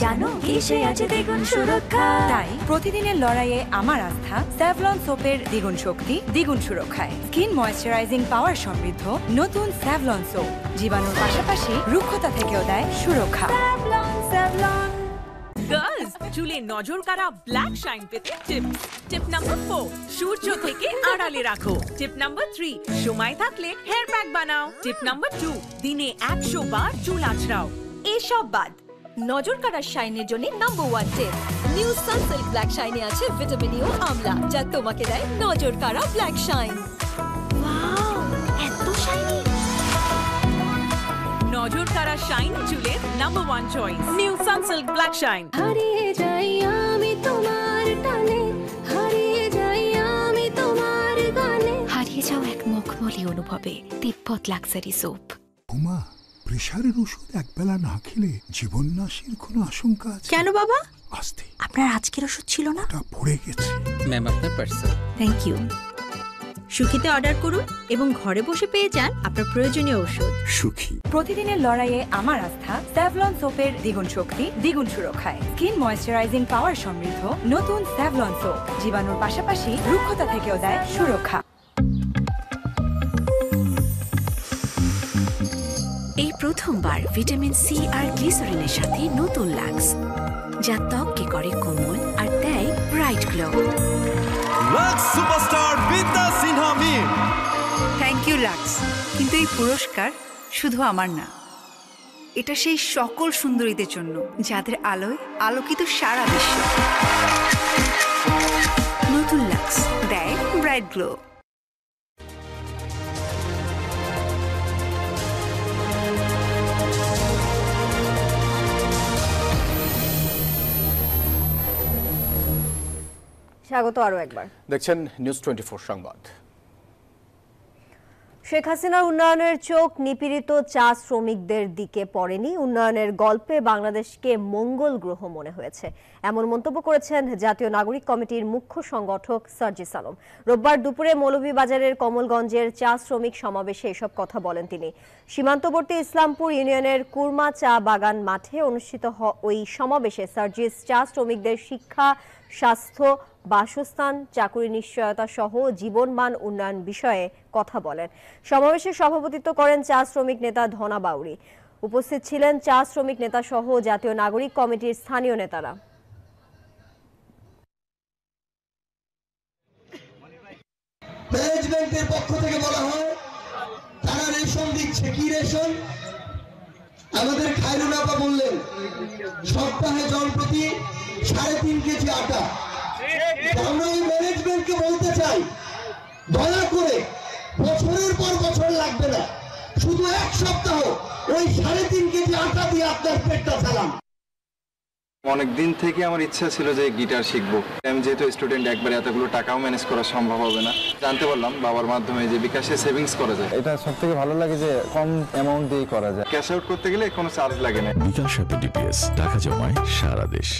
জানো কিসে আছে দ্বিগুণ সুরক্ষা। তাই প্রতিদিনের লড়াইয়ে আমার আস্থা স্যাভলন সোপের দ্বিগুণ শক্তি, দ্বিগুণ সুরক্ষায়। স্কিন ময়েশ্চারাইজিং পাওয়ার সমৃদ্ধ নতুন স্যাভলন সোপ জীবাণুর পাশাপাশি রুক্ষতা থেকেও দেয় সুরক্ষা। স্যাভলন। গার্লস, চুলে নজর কাড়া ব্ল্যাক শাইন পেতে টিপস। টিপ নাম্বার 4, সূর্য থেকে আড়ালে রাখো। টিপ নাম্বার 3, সময় থাকলে হেয়ার প্যাক বানাও। টিপ নাম্বার 2, দিনে 100 বার চুল আঁচড়াও। এসব বাদ, নজর কাড়ার শাইনের জন্য নাম্বার 1 টিপ, নিউ সানসিল্ক ব্ল্যাক শাইনে আছে ভিটামিন ই ও আমলা, যা তোমাকে দেয় নজর কাড়া ব্ল্যাক শাইন। ওয়াও, এত শাইনি! নজর কাড়া শাইন চুলের number 1 choice, new Sunsilk black shine. হারিয়ে যাই আমি তোমার টানে, হারিয়ে যাই আমি তোমার গানে। হারিয়ে যাও এক মখমলি অনুভবে, তিব্বত লাক্সারি সোপ। উমা, প্রেশারের ওষুধ একবেলা না খেলে জীবন নাশের কোনো আশঙ্কা আছে? কেন বাবা? আস্তে। আপনার আজকের ওষুধ ছিল না? ওটা পড়ে গেছে। ম্যাম, আপনার পার্সেল। Thank you. সুখিতে অর্ডার করুন এবং ঘরে বসে পেয়ে যান আপনার প্রয়োজনীয় ঔষধ। সুখী। প্রতিদিনের লড়াইয়ে আমার আস্থা স্যাভলন সোপের দ্বিগুণ শক্তি, দ্বিগুণ সুরক্ষায়। স্কিন ময়েশ্চারাইজিং পাওয়ার সমৃদ্ধ নতুন স্যাভলন সোপ জীবাণুর পাশাপাশি রুক্ষতা থেকেও দেয় সুরক্ষা। এই প্রথমবার এবার ভিটামিন সি আর গ্লিসারিনের সাথে নতুন লাক্স, যা ত্বককে করে কোমল আর দেয় ব্রাইট গ্লো। লাক্স সুপারস্টার বিদ্যা Sinha Mim. Thank you lux, কিন্তু এই পুরস্কার শুধু আমার না, এটা সেই সকল সুন্দরীদের জন্য যাদের আলোয় আলোকিত সারা বিশ্ব। নতুন লাক্স দেয় ব্রাইট গ্লো। স্বাগত আরও একবার। দেখছেন নিউজ 24 সংবাদ। শেখ হাসিনার উন্নয়নের চোখ নিপীড়িত চা শ্রমিকদের দিকে পড়েনি, উন্নয়নের গল্পে বাংলাদেশকে মঙ্গল গ্রহ মনে হয়েছে, এমন মন্তব্য করেছেন জাতীয় নাগরিক কমিটির মুখ্য সংগঠক সার্জিস আলম। রোববার দুপুরে মৌলভীবাজারের কমলগঞ্জের চা শ্রমিক সমাবেশে এসব কথা বলেন তিনি। সীমান্তবর্তী ইসলামপুর ইউনিয়নের কুরমা চা বাগান মাঠে অনুষ্ঠিত ওই সমাবেশে সার্জিস চা শ্রমিকদের শিক্ষা, স্বাস্থ্য, বাসস্থান, চাকুরি নিশ্চয়তা সহ জীবনমান উন্নয়ন বিষয়ে কথা বলেন। সমাবেশে সভাপতিত্ব করেন চা শ্রমিক নেতা ধনা বাউরি। উপস্থিত ছিলেন চা শ্রমিক নেতা সহ জাতীয় নাগরিক কমিটির স্থানীয় নেতারা। ম্যানেজমেন্টের পক্ষ থেকে বলা হয় তারা রেশন দিচ্ছে। কি রেশন? আমাদের খায়রুল আপা বললেন সপ্তাহে জনপ্রতি 3.5 কেজি আটা। আমরা এই ম্যানেজমেন্টকে বলতে চাই, দয়া করে বছরের পর বছর লাগবে না, শুধু এক সপ্তাহ ওই 3.5 কেজি আটা দিয়ে আপনার পেটটা চালান। অনেক দিন থেকে আমার ইচ্ছা ছিল যে গিটার শিখবো। আমি যেহেতু স্টুডেন্ট, একবারে এতগুলো টাকাও ম্যানেজ করা সম্ভব হবে না। জানতে পারলাম বাবার মাধ্যমে যে বিকাশে সেভিংস করা যায়। এটা সবথেকে ভালো লাগে যে কম অ্যামাউন্ট দিয়ে করা যায়। ক্যাশ আউট করতে গেলে কোনো চার্জ লাগে না। বিকাশ অ্যাপে ডিপিএস টাকা জমায় সারা দেশ।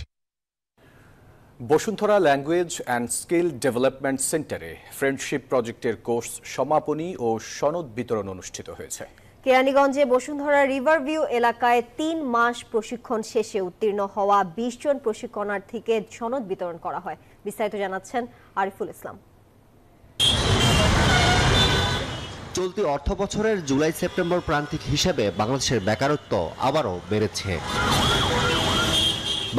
Bashundhara language and skill development সেন্টারে ফ্রেন্ডশিপ প্রজেক্টের কোর্স সমাপনী ও সনদ বিতরণ অনুষ্ঠিত হয়েছে। কেরানীগঞ্জে বসুন্ধরা রিভারভিউ এলাকায় 3 মাস প্রশিক্ষণ শেষে উত্তীর্ণ হওয়া 20 জন প্রশিক্ষণার্থীকে সনদ বিতরণ করা হয়। বিস্তারিত জানাচ্ছেন আরিফুল ইসলাম। চলতি অর্থ বছরের জুলাই সেপ্টেম্বর প্রান্তিক হিসেবে বাংলাদেশের বেকারত্ব আবারও বেড়েছে।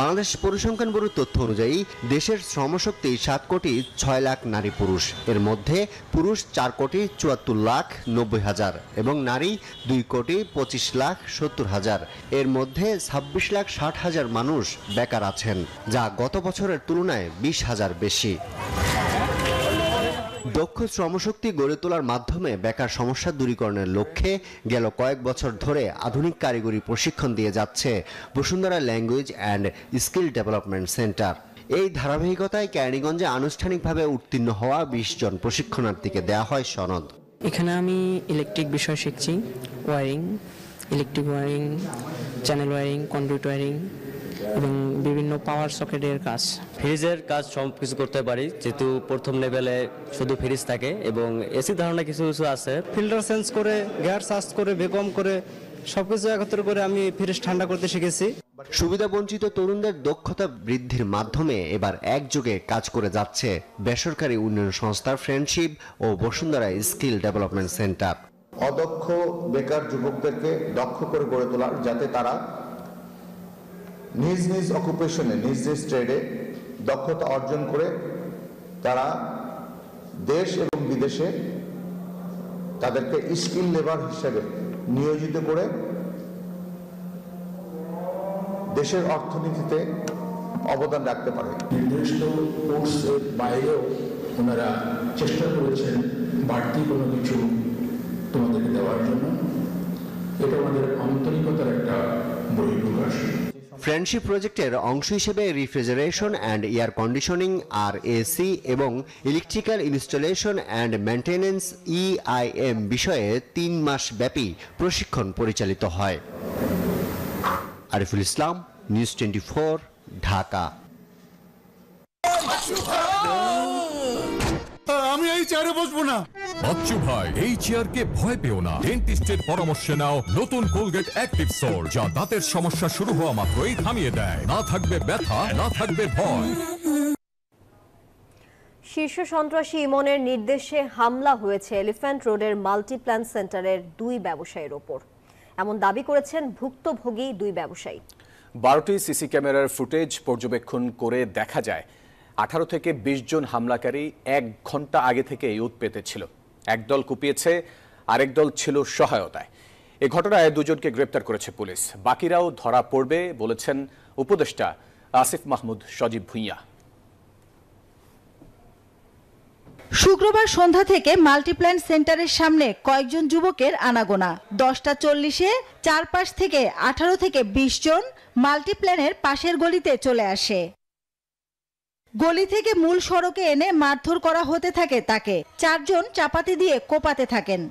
বাংলাদেশ পরিসংখ্যান ব্যুরোর তথ্য অনুযায়ী দেশের শ্রমশক্তি 7,06,00,000 নারী পুরুষ। এর মধ্যে পুরুষ 4,74,90,000 এবং নারী 2,25,70,000। এর মধ্যে 26,60,000 মানুষ বেকার আছেন, যা গত বছরের তুলনায় 20,000 বেশি। দক্ষ শ্রমশক্তি গড়ে তোলার মাধ্যমে বেকার সমস্যা দূরীকরণের লক্ষ্যে গেল কয়েক বছর ধরে আধুনিক কারিগরি প্রশিক্ষণ দিয়ে যাচ্ছে Bashundhara language and skill development centre. এই ধারাবাহিকতায় কেরানীগঞ্জে আনুষ্ঠানিকভাবে উত্তীর্ণ হওয়া 20 জন প্রশিক্ষণার্থীকে দেওয়া হয় সনদ। এখানে আমি ইলেকট্রিক বিষয় শিখছি, wiring, electric wiring, channel wiring, conduit wiring এবং বিভিন্ন পাওয়ার সকেটের কাজ। ফ্রিজের কাজ সব কিছু করতে পারি, যেহেতু প্রথম লেভেলে শুধু ফ্রিজ থাকে এবং এসি ধারণা কিছু কিছু আছে। ফিল্টার চেঞ্জ করে, গ্যাস সার্চ করে, বেকম করে সবকিছু একত্র করে আমি ফ্রিজ ঠান্ডা করতে শিখেছি। সুবিধা বঞ্চিত তরুণদের দক্ষতা বৃদ্ধির মাধ্যমে এবার একযোগে কাজ করে যাচ্ছে বেসরকারি উন্নয়ন সংস্থার ফ্রেন্ডশিপ ও বসুন্ধরা স্কিল ডেভেলপমেন্ট সেন্টার। অদক্ষ বেকার যুবকদেরকে দক্ষ করে গড়ে তোলার, যাতে তারা নিজ নিজ অকুপেশনে, নিজ নিজ ট্রেডে দক্ষতা অর্জন করে তারা দেশ এবং বিদেশে তাদেরকে স্কিল লেবার হিসেবে নিয়োজিত করে দেশের অর্থনীতিতে অবদান রাখতে পারে। নির্দিষ্ট কোর্সের বাইরেও ওনারা চেষ্টা করেছেন বাড়তি কোনো কিছু তোমাদেরকে দেওয়ার জন্য। এটা আমাদের আন্তরিকতার একটা বহিঃপ্রকাশ। ফ্রেন্ডশিপ প্রজেক্টের অংশ হিসেবে refrigeration and air conditioning (RAC) এবং electrical installation and maintenance (EIM) বিষয়ে 3 মাস ব্যাপী প্রশিক্ষণ পরিচালিত হয়। আরিফুল ইসলাম, নিউজ 24, ঢাকা। আমি এই চেয়ারে বসবো না। বাচ্চু ভাই, এই চেয়ারকে ভয় পেও না। ডেন্টিস্টের পরামর্শে নাও নতুন কোলগেট অ্যাক্টিভ সোল, যা দাঁতের সমস্যা শুরু হওয়া মাত্রই থামিয়ে দেয়। না থাকবে ব্যথা, না থাকবে ভয়। শীর্ষ সন্ত্রাসী ইমনের নির্দেশে হামলা হয়েছে এলিফ্যান্ট রোডের মাল্টিপ্ল্যান সেন্টারের 2 ব্যবসায়ীর ওপর। এমন দাবি করেছেন ভুক্তভোগী দুই ব্যবসায়ী। 12টি সিসি ক্যামেরার ফুটেজ পর্যবেক্ষণ করে দেখা যায় 18 থেকে 20 জন হামলাকারী 1 ঘন্টা আগে থেকে উৎ পেতেছিল। একদল কুপিয়েছে, আরেক দল ছিল সহায়তায়। এই ঘটনায় 2 জনকে গ্রেপ্তার করেছে পুলিশ। বাকিরাও ধরা পড়বে বলেছেন উপদেষ্টা আসিফ মাহমুদ সজীব ভুঁইয়া। শুক্রবার সন্ধ্যা থেকে মাল্টিপ্ল্যান সেন্টারের সামনে কয়েকজন যুবকের আনাগোনা। 10টা 40-এ চারপাশ থেকে 18 থেকে 20 জন মাল্টিপ্ল্যানের পাশের গলিতে চলে আসে। গলি থেকে মূল সড়কে এনে মারধর করা হতে থাকে তাকে। 4 জন চাপাতি দিয়ে কোপাতে থাকেন।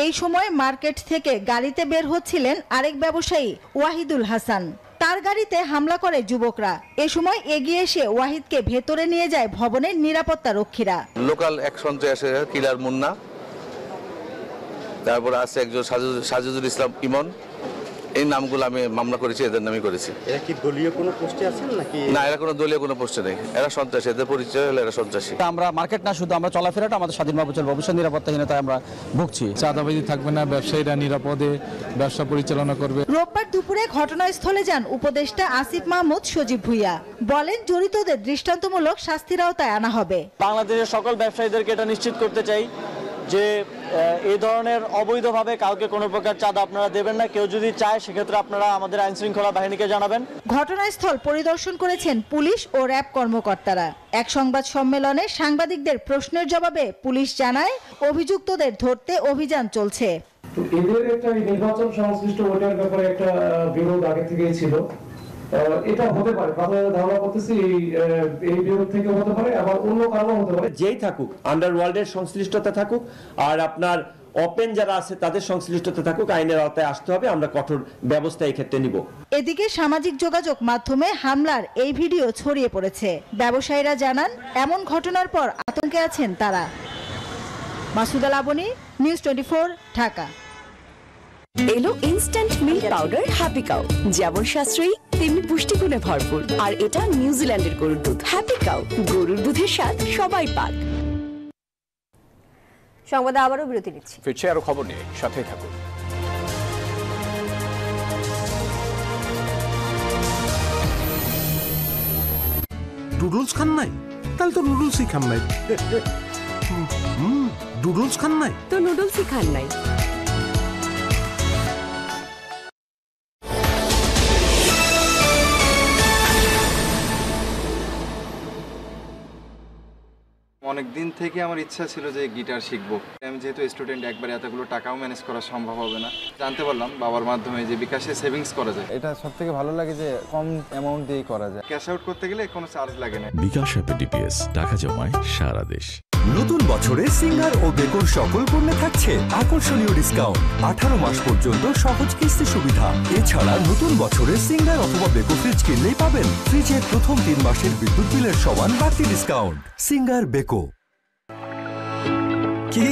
এই সময় মার্কেট থেকে গাড়িতে বের হচ্ছিলেন আরেক ব্যবসায়ী ওয়াহিদুল হাসান। তার গাড়িতে হামলা করে যুবকরা। এ সময় এগিয়ে এসে ওয়াহিদকে ভেতরে নিয়ে যায় ভবনের নিরাপত্তা রক্ষীরা। লোকাল এক সন্ত্রাসী আছে কিলার মুন্না, তারপর আছে একজন সাজিদুল ইসলাম ইমন। এই নামগুলো আমি মামলা করেছি, এদের নামে করেছি। এরা কি দলীয় কোনো পোস্টে আছেন নাকি? না, এরা কোনো দলীয় কোনো পোস্টে নেই। এরা সন্ত্রাসী, এদের পরিচয় হলো এরা সন্ত্রাসী। আমরা মার্কেট না, শুধু আমরা চলাফেরাটা আমাদের স্বাধীনভাবে চলবে। ভবিষ্যৎ নিরাপত্তাহীনতায় আমরা ভুগছি। চাঁদাবাজি থাকবে না, ব্যবসায়ীরা নিরাপদে ব্যবসা পরিচালনা করবে। রোববার দুপুরে ঘটনাস্থলে যান উপদেষ্টা আসিফ মাহমুদ সজীব ভুঁইয়া। বলেন জড়িতদের দৃষ্টান্তমূলক শাস্তির আওতায় আনা হবে। বাংলাদেশের সকল ব্যবসায়ীদেরকে এটা নিশ্চিত করতে চাই যে এই ধরনের অবৈধভাবে কাউকে কোনো প্রকার চাঁদা আপনারা দেবেন না। কেউ যদি চায় সেক্ষেত্রে আপনারা আমাদের আইন শৃঙ্খলা বাহিনীকে জানাবেন। ঘটনাস্থল পরিদর্শন করেছেন পুলিশ ও র্যাব কর্মকর্তারা। এক সংবাদ সম্মেলনে সাংবাদিকদের প্রশ্নের জবাবে পুলিশ জানায় অভিযুক্তদের ধরতে অভিযান চলছে। তো এদের একটা নির্বাচন সংশ্লিষ্ট ওটার ব্যাপারে একটা বিরোধ আগে থেকেই ছিল। এটা হতে পারে, প্রাথমিক ধারণা করতেছি এই বিরোধ থেকে হতে পারে, আবার অন্য কারণও হতে পারে। যেই থাকুক, আন্ডারওয়ার্ল্ডের সংশ্লিষ্টতা থাকুক আর আপনার ওপেন যারা আছে তাদের সংশ্লিষ্টতা থাকুক, আইনের আওতায় আসতে হবে। আমরা কঠোর ব্যবস্থা এই ক্ষেত্রে নিব। এদিকে সামাজিক যোগাযোগ মাধ্যমে হামলার এই ভিডিও ছড়িয়ে পড়েছে। ব্যবসায়ীরা জানান এমন ঘটনার পর আতঙ্কে আছেন তারা। মাসুদা লাবনী, নিউজ 24, ঢাকা। এলো instant milk powder happy cow, যেমন সাশ্রয়ী তেমনি পুষ্টিগুণে ভরপুর। আর এটা নিউজিল্যান্ডের গরুর দুধ। হ্যাপি কাউ, গরুর দুধের স্বাদ সবাই পাক। সংবাদে আবারও বিরতি নিচ্ছি, ফিরছে আরো খবর নিয়ে, সাথেই থাকুন। নুডলস খান নাই? তাহলে তো নুডলসই খান নাই। নুডলস খান নাই তো নুডলসই খান নাই। অনেক দিন থেকে আমার ইচ্ছা ছিল যে গিটার শিখবো। আমি যেহেতু স্টুডেন্ট, একবারে এতগুলো টাকাও ম্যানেজ করা সম্ভব হবে না। জানতে পারলাম বাবার মাধ্যমে যে বিকাশে সেভিংস করা যায়। এটা সবথেকে ভালো লাগে যে কম অ্যামাউন্ট দিয়েই করা যায়। ক্যাশ আউট করতে গেলে কোনো চার্জ লাগে না। বিকাশ অ্যাপে ডিপিএস, টাকা জমায় সারা দেশ। নতুন বছরে সিঙ্গার ও বেকোর সকল পণ্যে থাকছে আকর্ষণীয় ডিসকাউন্ট। 18 মাস পর্যন্ত সহজ কিস্তি সুবিধা। এছাড়া নতুন বছরে সিঙ্গার অথবা বেকো ফ্রিজ কিনলেই পাবেন ফ্রিজের প্রথম 3 মাসের বিদ্যুৎ বিলের সমান বাড়তি ডিসকাউন্ট। Singer Beko. কি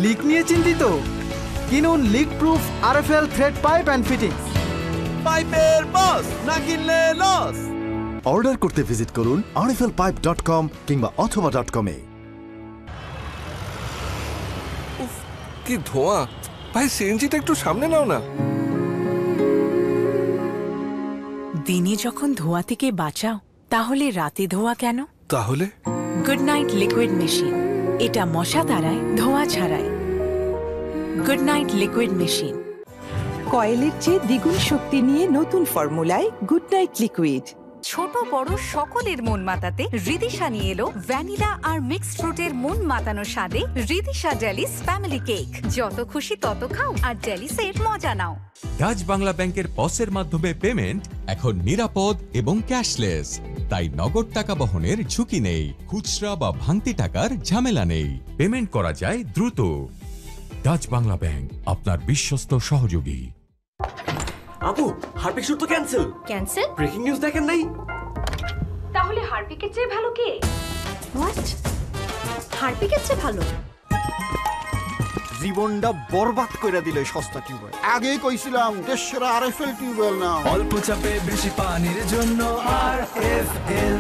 লিক নিয়ে চিন্তিত? কিনুন leak proof RFL thread pipe and fittings. পাইপের বস, না কিনলে লস। অর্ডার করতে ভিজিট করুন rflpipe.com কিংবা অথবা.com এ। কি ধোঁয়া! ভাই সিএনজিটা একটু সামনে নাও না। দিনে যখন ধোঁয়া থেকে বাঁচাও, তাহলে রাতে ধোঁয়া কেন? তাহলে গুড নাইট লিকুইড মেশিন, এটা মশা তাড়ায়, ধোঁয়া ছাড়ায়। Good night liquid machine. কয়েলের চেয়ে দ্বিগুণ শক্তি নিয়ে নতুন ফর্মুলায় গুড নাইট লিকুইড। ছোট বড় সকলের মন মাতাতে রিদিশা নিয়ে এলো ভ্যানিলা আর মিক্সড ফ্রুটের মন মাতানো স্বাদে রিদিশা ডেলিস ফ্যামিলি কেক। যত খুশি তত খাও আর ডেলিসের মজা নাও। ডাচ বাংলা ব্যাংকের পসের মাধ্যমে পেমেন্ট এখন নিরাপদ এবং ক্যাশলেস, তাই নগদ টাকা বহনের ঝুঁকি নেই, খুচরা বা ভাঙতি টাকার ঝামেলা নেই। পেমেন্ট করা যায় দ্রুত। ডাচ বাংলা ব্যাংক, আপনার বিশ্বস্ত সহযোগী। আপু, হারপিক শুট তো ক্যান্সেল। ক্যান্সেল? ব্রেকিং নিউজ দেখেন নাই? তাহলে হারপিকের চেয়ে ভালো কে? হোয়াট? হারপিকের চেয়ে ভালো? জীবনটা বরবাদ করে দিল সস্তা টিউবওয়েল। আগেই কইছিলাম দেশের আরএফএল টিউবওয়েল না। অল্প চাপে বেশি পানির জন্য আরএফএল।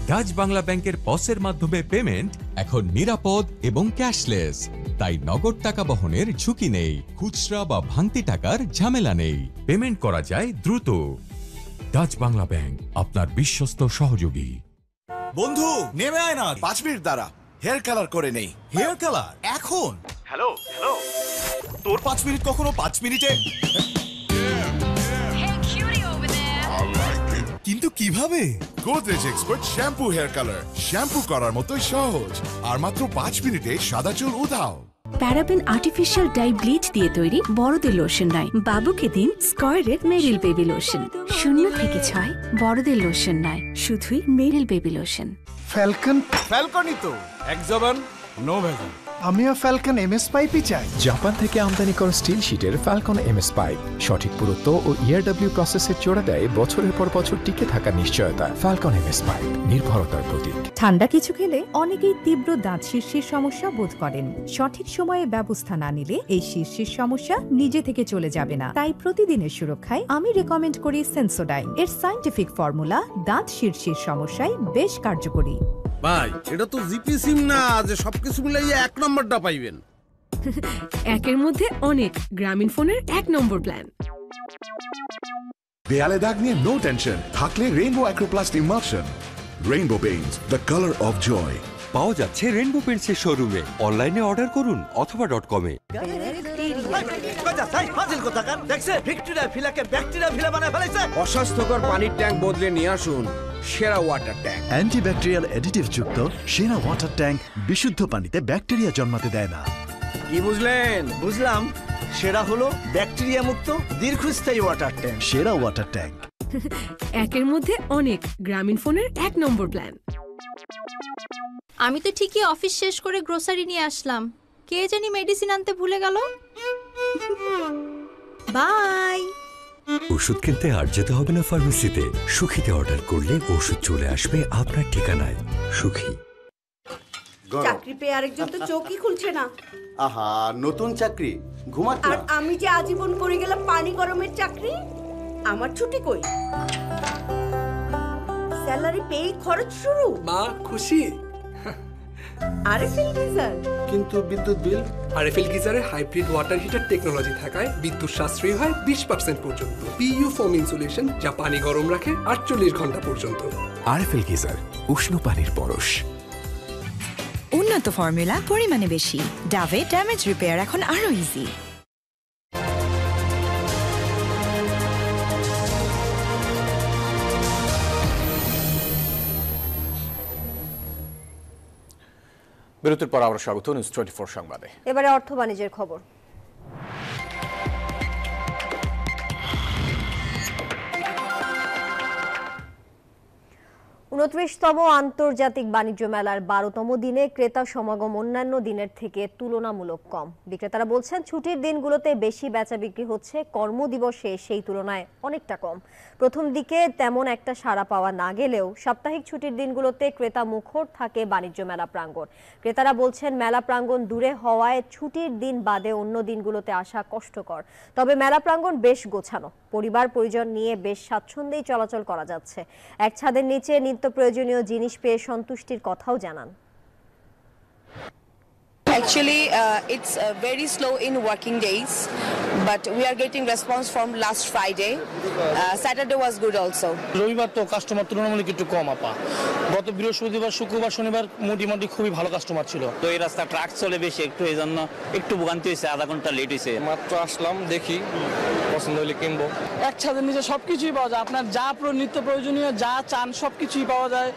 ডাচ বাংলা ব্যাংকের পসের মাধ্যমে পেমেন্ট এখন নিরাপদ এবং ক্যাশলেস, তাই নগদ টাকা বহনের ঝুঁকি নেই, খুচরা বা ভাঙতি টাকার ঝামেলা নেই, পেমেন্ট করা যায় দ্রুত। ডাচ বাংলা ব্যাংক, আপনার বিশ্বস্ত সহযোগী। বন্ধু নেমে আয় না, 5 মিনিট দাঁড়া, হেয়ার কালার করে নেই। হেয়ার কালার এখন? হ্যালো হ্যালো, তোর 5 মিনিট কখনো 5 মিনিটে? কিন্তু কিভাবে? Godrej expert shampoo hair colour, shampoo করার মতোই সহজ, আর মাত্র 5 মিনিটে সাদা চুল উধাও। প্যারাবেন আর্টিফিশিয়াল ডাই ব্লিচ দিয়ে তৈরি বড়দের লোশন নয়, বাবুকে দিন স্কয়ারের মেরিল বেবি লোশন। 0 থেকে 6 বড়দের লোশন নয়, শুধুই মেরিল বেবি লোশন। ফ্যালকনই তো, এক জবান নো ভেজাল। আমিও ফ্যালকন এমএস পাইপই চাই। জাপান থেকে আমদানি করা স্টিল শিটের ফ্যালকন এমএস পাইপ সঠিক পুরুত্ব ও ERW প্রসেসের জোড়া দেয় বছরের পর বছর টিকে থাকার নিশ্চয়তা। ফ্যালকন এমএস পাইপ, নির্ভরতার প্রতীক। ঠান্ডা কিছু খেলে অনেকেই তীব্র দাঁত শীর্ষের সমস্যা বোধ করেন। সঠিক সময়ে ব্যবস্থা না নিলে এই শীর্ষের সমস্যা নিজে থেকে চলে যাবে না। তাই প্রতিদিনের সুরক্ষায় আমি রেকমেন্ড করি সেন্সোডাইন। এর সায়েন্টিফিক ফর্মুলা দাঁত শীর্ষের সমস্যায় বেশ কার্যকরী। ভাই, এটা তো জিপি সিম না যে সবকিছু মিলাইয়া 1 নম্বরটা পাইবেন। একের মধ্যে অনেক, গ্রামীণ ফোনের 1 নম্বর প্ল্যান। দেয়ালে দাগ নিয়ে নো টেনশন, থাকলে rainbow acroplast emulsion. Rainbow paints, the colour of joy. পাওয়া যাচ্ছে রেইনবো পেইন্টসের শোরুমে, অনলাইনে অর্ডার করুন অথবা .com-এ। অস্বাস্থ্যকর পানির ট্যাঙ্ক বদলে নিয়ে আসুন সেরা ওয়াটার ট্যাঙ্ক। অ্যান্টিব্যাকটেরিয়াল অ্যাডিটিভ যুক্ত সেরা ওয়াটার ট্যাঙ্ক বিশুদ্ধ পানিতে ব্যাকটেরিয়া জন্মাতে দেয় না। কি বুঝলেন? বুঝলাম, সেরা হলো ব্যাকটেরিয়া মুক্ত দীর্ঘস্থায়ী ওয়াটার ট্যাঙ্ক। সেরা ওয়াটার ট্যাঙ্ক। একের মধ্যে অনেক, গ্রামীণ ফোনের 1 নম্বর প্ল্যান। আমি তো ঠিকই অফিস শেষ করে গ্রোসারি নিয়ে আসলাম, কে জানি মেডিসিন আনতে ভুলে গেল। বাই। ওষুধ কিনতে আর যেতে হবে না ফার্মেসিতে। সুখীতে অর্ডার করলে ওষুধ চলে আসবে আপনার ঠিকানায়। সুখী। চাকরি পেয়ে আরেকজন তো চোখই খুলছে না। আহা, নতুন চাকরি, ঘুমাত না। আর আমি যে আজীবন করে গেলাম পানি গরমের চাকরি, আমার ছুটি কই? স্যালারি পেয়ে খরচ শুরু। মা খুশি? RFL geyser. কিন্তু বিদ্যুৎ বিল? আরএফএল গিজারে হাইব্রিড ওয়াটার হিটার টেকনোলজি থাকায় বিদ্যুৎ সাশ্রয়ী হয় 20% পর্যন্ত। PU ফোম ইনসুলেশন, যা পানি গরম রাখে 48 ঘন্টা পর্যন্ত। আরএফএল গিজার, উষ্ণ পানির পরশ। উন্নত ফর্মুলা, পরিমাণে বেশি। ডাভে ড্যামেজ রিপেয়ার এখন আরো ইজি। বিরতির পর আবার স্বাগত নিউজ 24 সংবাদে। এবারে অর্থ বাণিজ্যের খবর। 29তম আন্তর্জাতিক বাণিজ্য মেলার 12তম দিনে ক্রেতা সমাগম অন্যান্য দিনের থেকে তুলনামূলক কম। বিক্রেতারা বলছেন ছুটির দিনগুলোতে বেশি বেচা বিক্রি হচ্ছে, কর্মদিবসে সেই তুলনায় অনেকটা কম। প্রথম দিকে তেমন একটা সাড়া পাওয়া না গেলেও সাপ্তাহিক ছুটির দিনগুলোতে ক্রেতা মুখর থাকে বাণিজ্য মেলা প্রাঙ্গণ। ক্রেতারা বলছেন মেলা প্রাঙ্গণ দূরে হওয়ায় ছুটির দিন বাদে অন্য দিনগুলোতে আসা কষ্টকর। তবে মেলা প্রাঙ্গণ বেশ গোছানো, পরিবার পরিজন নিয়ে বেশ স্বাচ্ছন্দ্যেই চলাচল করা যাচ্ছে। এক ছাদের নিচে নিত্য প্রয়োজনীয় জিনিস পেয়ে সন্তুষ্টির কথাও জানান। Actually, it's very slow in working days, but we are getting response from last Friday. Saturday was good also. রবিবার তো কাস্টমার তুলনামূলক একটু কম আপা। গত বৃহস্পতিবার, শুক্রবার, শনিবার মোটামুটি খুবই ভালো কাস্টমার ছিল। তো এই রাস্তা ট্রাক চলে বেশি, একটু এই জন্য একটু ভোগান্তি হয়েছে, আধা ঘন্টা লেট হয়েছে। মাত্র আসলাম, দেখি পছন্দ হলে কিনবো। এক ছাদের নিচে সবকিছুই পাওয়া যায়, আপনার যা নিত্য প্রয়োজনীয় যা চান সবকিছুই পাওয়া যায়।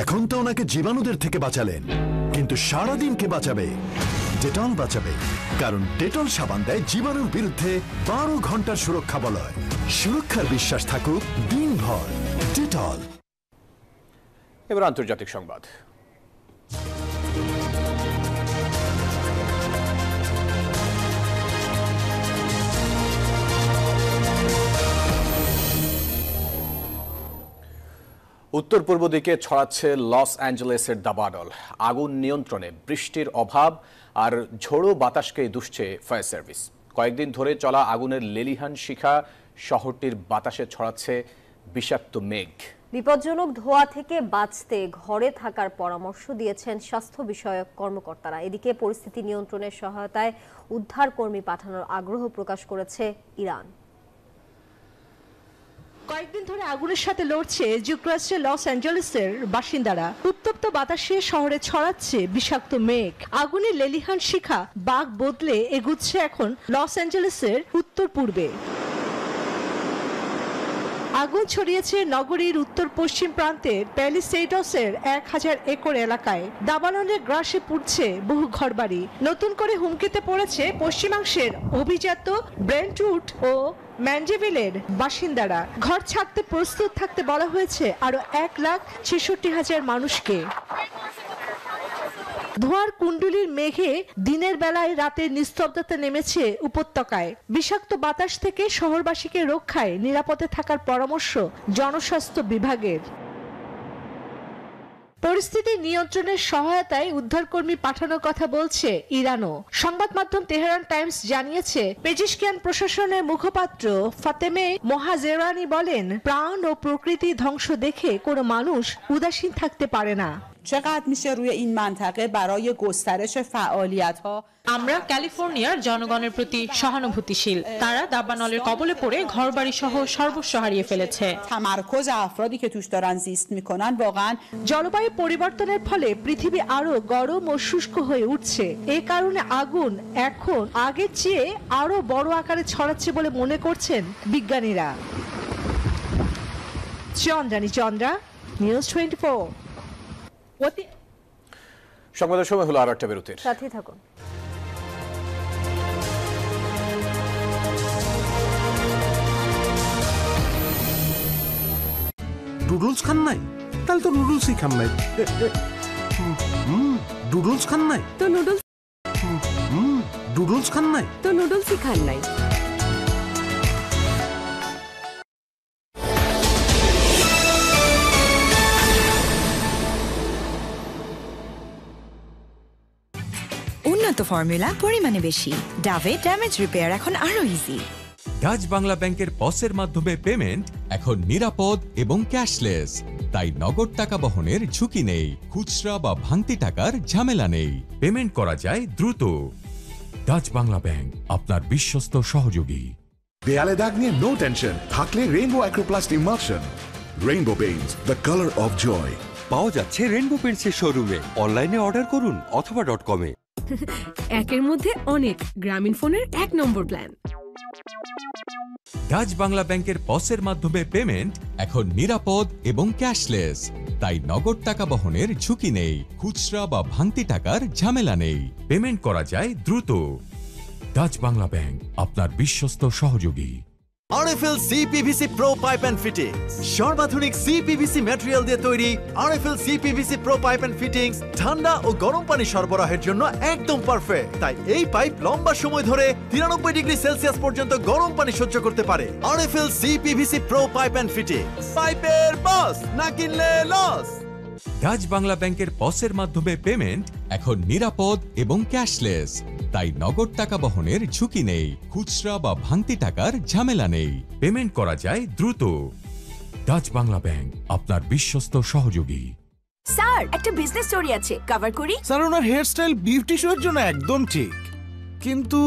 এখন তো ওনাকে জীবাণুদের থেকে বাঁচালেন, কিন্তু সারাদিন কে বাঁচাবে? ডেটল বাঁচাবে, কারণ ডেটল সাবান দেয় জীবাণুর বিরুদ্ধে 12 ঘন্টার সুরক্ষা বলয়। সুরক্ষার বিশ্বাস থাকুক দিনভর। ডেটল। এবার আন্তর্জাতিক সংবাদ। উত্তর পূর্ব দিকে ছড়াচ্ছে লস অ্যাঞ্জেলেসের দাবানল। আগুন নিয়ন্ত্রণে বৃষ্টির অভাব আর ঝোড়ো বাতাসকেই দুষছে ফায়ার সার্ভিস। কয়েকদিন ধরে চলা আগুনের লেলিহান শিখা শহরটির বাতাসে ছড়াচ্ছে বিষাক্ত মেঘ। বিপজ্জনক ধোঁয়া থেকে বাঁচতে ঘরে থাকার পরামর্শ দিয়েছেন স্বাস্থ্য বিষয়ক কর্মকর্তারা। এদিকে পরিস্থিতি নিয়ন্ত্রণের সহায়তায় উদ্ধার কর্মী পাঠানোর আগ্রহ প্রকাশ করেছে ইরান। কয়েকদিন ধরে আগুনের সাথে লড়ছে যুক্তরাষ্ট্রের লস অ্যাঞ্জেলেসের বাসিন্দারা। উত্তপ্ত বাতাসে শহরে ছড়াচ্ছে বিষাক্ত মেঘ। আগুনের লেলিহান শিখা বাঁক বদলে এগুচ্ছে এখন লস অ্যাঞ্জেলেসের উত্তর পূর্বে। আগুন ছড়িয়েছে নগরীর উত্তর পশ্চিম প্রান্তের প্যালিসেইডসের 1000 একর এলাকায়। দাবানলের গ্রাসে পুড়ছে বহু ঘরবাড়ি। নতুন করে হুমকিতে পড়েছে পশ্চিমাংশের অভিজাত ব্রেন্টউড ও ম্যান্ডেভিলের বাসিন্দারা। ঘর ছাড়তে প্রস্তুত থাকতে বলা হয়েছে আরো 1,66,000 মানুষকে। ধোঁয়ার কুণ্ডলীর মেঘে দিনের বেলায় রাতের নিস্তব্ধতা নেমেছে উপত্যকায়। বিষাক্ত বাতাস থেকে শহরবাসীকে রক্ষায় নিরাপদে থাকার পরামর্শ জনস্বাস্থ্য বিভাগের। পরিস্থিতি নিয়ন্ত্রণের সহায়তায় উদ্ধারকর্মী পাঠানোর কথা বলছে ইরানও। সংবাদ মাধ্যম তেহরান টাইমস জানিয়েছে, পেজিশকিয়ান প্রশাসনের মুখপাত্র ফাতেমে মোহাজেরানি বলেন, প্রাণ ও প্রকৃতি ধ্বংস দেখে কোনো মানুষ উদাসীন থাকতে পারে না। چقدر میشه روی این منطقه برای گسترش فعالیت‌ها আমরা ক্যালিফোর্নিয়ার জনগণের প্রতি সহানুভূতিশীল। তারা দাবানলের কবলে পড়ে ঘরবাড়ি সহ সর্বস্ব হারিয়ে ফেলেছে। تمرکز افرادی که توش دارن زیست میکنن واقعا জলবায়ু পরিবর্তনের ফলে পৃথিবী আরো গরম ও শুষ্ক হয়ে উঠছে। এই কারণে আগুন এখন আগের চেয়ে আরো বড় আকারে ছড়াচ্ছে বলে মনে করছেন বিজ্ঞানীরা। চন্দ্রা, নিউজ 24। সংবাদের সময় হলো আরো একটা বিরতির। সাথে থাকুন। নুডলস খান নাই? তাহলে তো নুডলসই খান নাই। নুডলস খান নাই তো নুডলস নুডলস খান নাই তো নুডলসই খান নাই। উন্নত ফর্মুলা, পরিমাণে বেশি। ডাভে ড্যামেজ রিপেয়ার এখন আরো ইজি। ডাচ বাংলা ব্যাংকের পসের মাধ্যমে পেমেন্ট এখন নিরাপদ এবং ক্যাশলেস, তাই নগদ টাকা বহনের ঝুঁকি নেই, খুচরা বা ভাঙতি টাকার ঝামেলা নেই। পেমেন্ট করা যায় দ্রুত। ডাচ বাংলা ব্যাংক, আপনার বিশ্বস্ত সহযোগী। দেয়ালে দাগ নিয়ে নো টেনশন, থাকলে rainbow acroplast emulsion. Rainbow paints, the colour of joy. পাওয়া যাচ্ছে রেইনবো পেইন্টসের শোরুমে। অনলাইনে অর্ডার করুন অথবা .com-এ। একের মধ্যে অনেক, গ্রামীণ ফোনের 1 নম্বর প্ল্যান। ডাচ বাংলা ব্যাংকের পসের মাধ্যমে পেমেন্ট এখন নিরাপদ এবং ক্যাশলেস, তাই নগদ টাকা বহনের ঝুঁকি নেই, খুচরা বা ভাঙতি টাকার ঝামেলা নেই। পেমেন্ট করা যায় দ্রুত। ডাচ বাংলা ব্যাংক, আপনার বিশ্বস্ত সহযোগী। RFL CPVC Pro Pipe and Fittings, সর্বাধুনিক CPVC material দিয়ে তৈরি RFL CPVC Pro Pipe and Fittings ঠান্ডা ও গরম পানি সরবরাহের জন্য একদম পারফেক্ট। তাই এই পাইপ লম্বা সময় ধরে 93 ডিগ্রি সেলসিয়াস পর্যন্ত গরম পানি সহ্য করতে পারে। RFL CPVC Pro Pipe and Fittings, পাইপের বস, না কিনলে লস। ডাচ বাংলা ব্যাংকের পসের মাধ্যমে পেমেন্ট এখন নিরাপদ এবং ক্যাশলেস, তাই নগদ টাকা বহনের ঝুঁকি নেই, খুচরা বা ভাঙতি টাকার ঝামেলা নেই। পেমেন্ট করা যায় দ্রুত। ডাচ বাংলা ব্যাংক, আপনার বিশ্বস্ত সহযোগী। স্যার, একটা বিজনেস স্টোরি আছে, কভার করি? স্যার, ওনার হেয়ারস্টাইল বিউটি শো এর জন্য একদম ঠিক, কিন্তু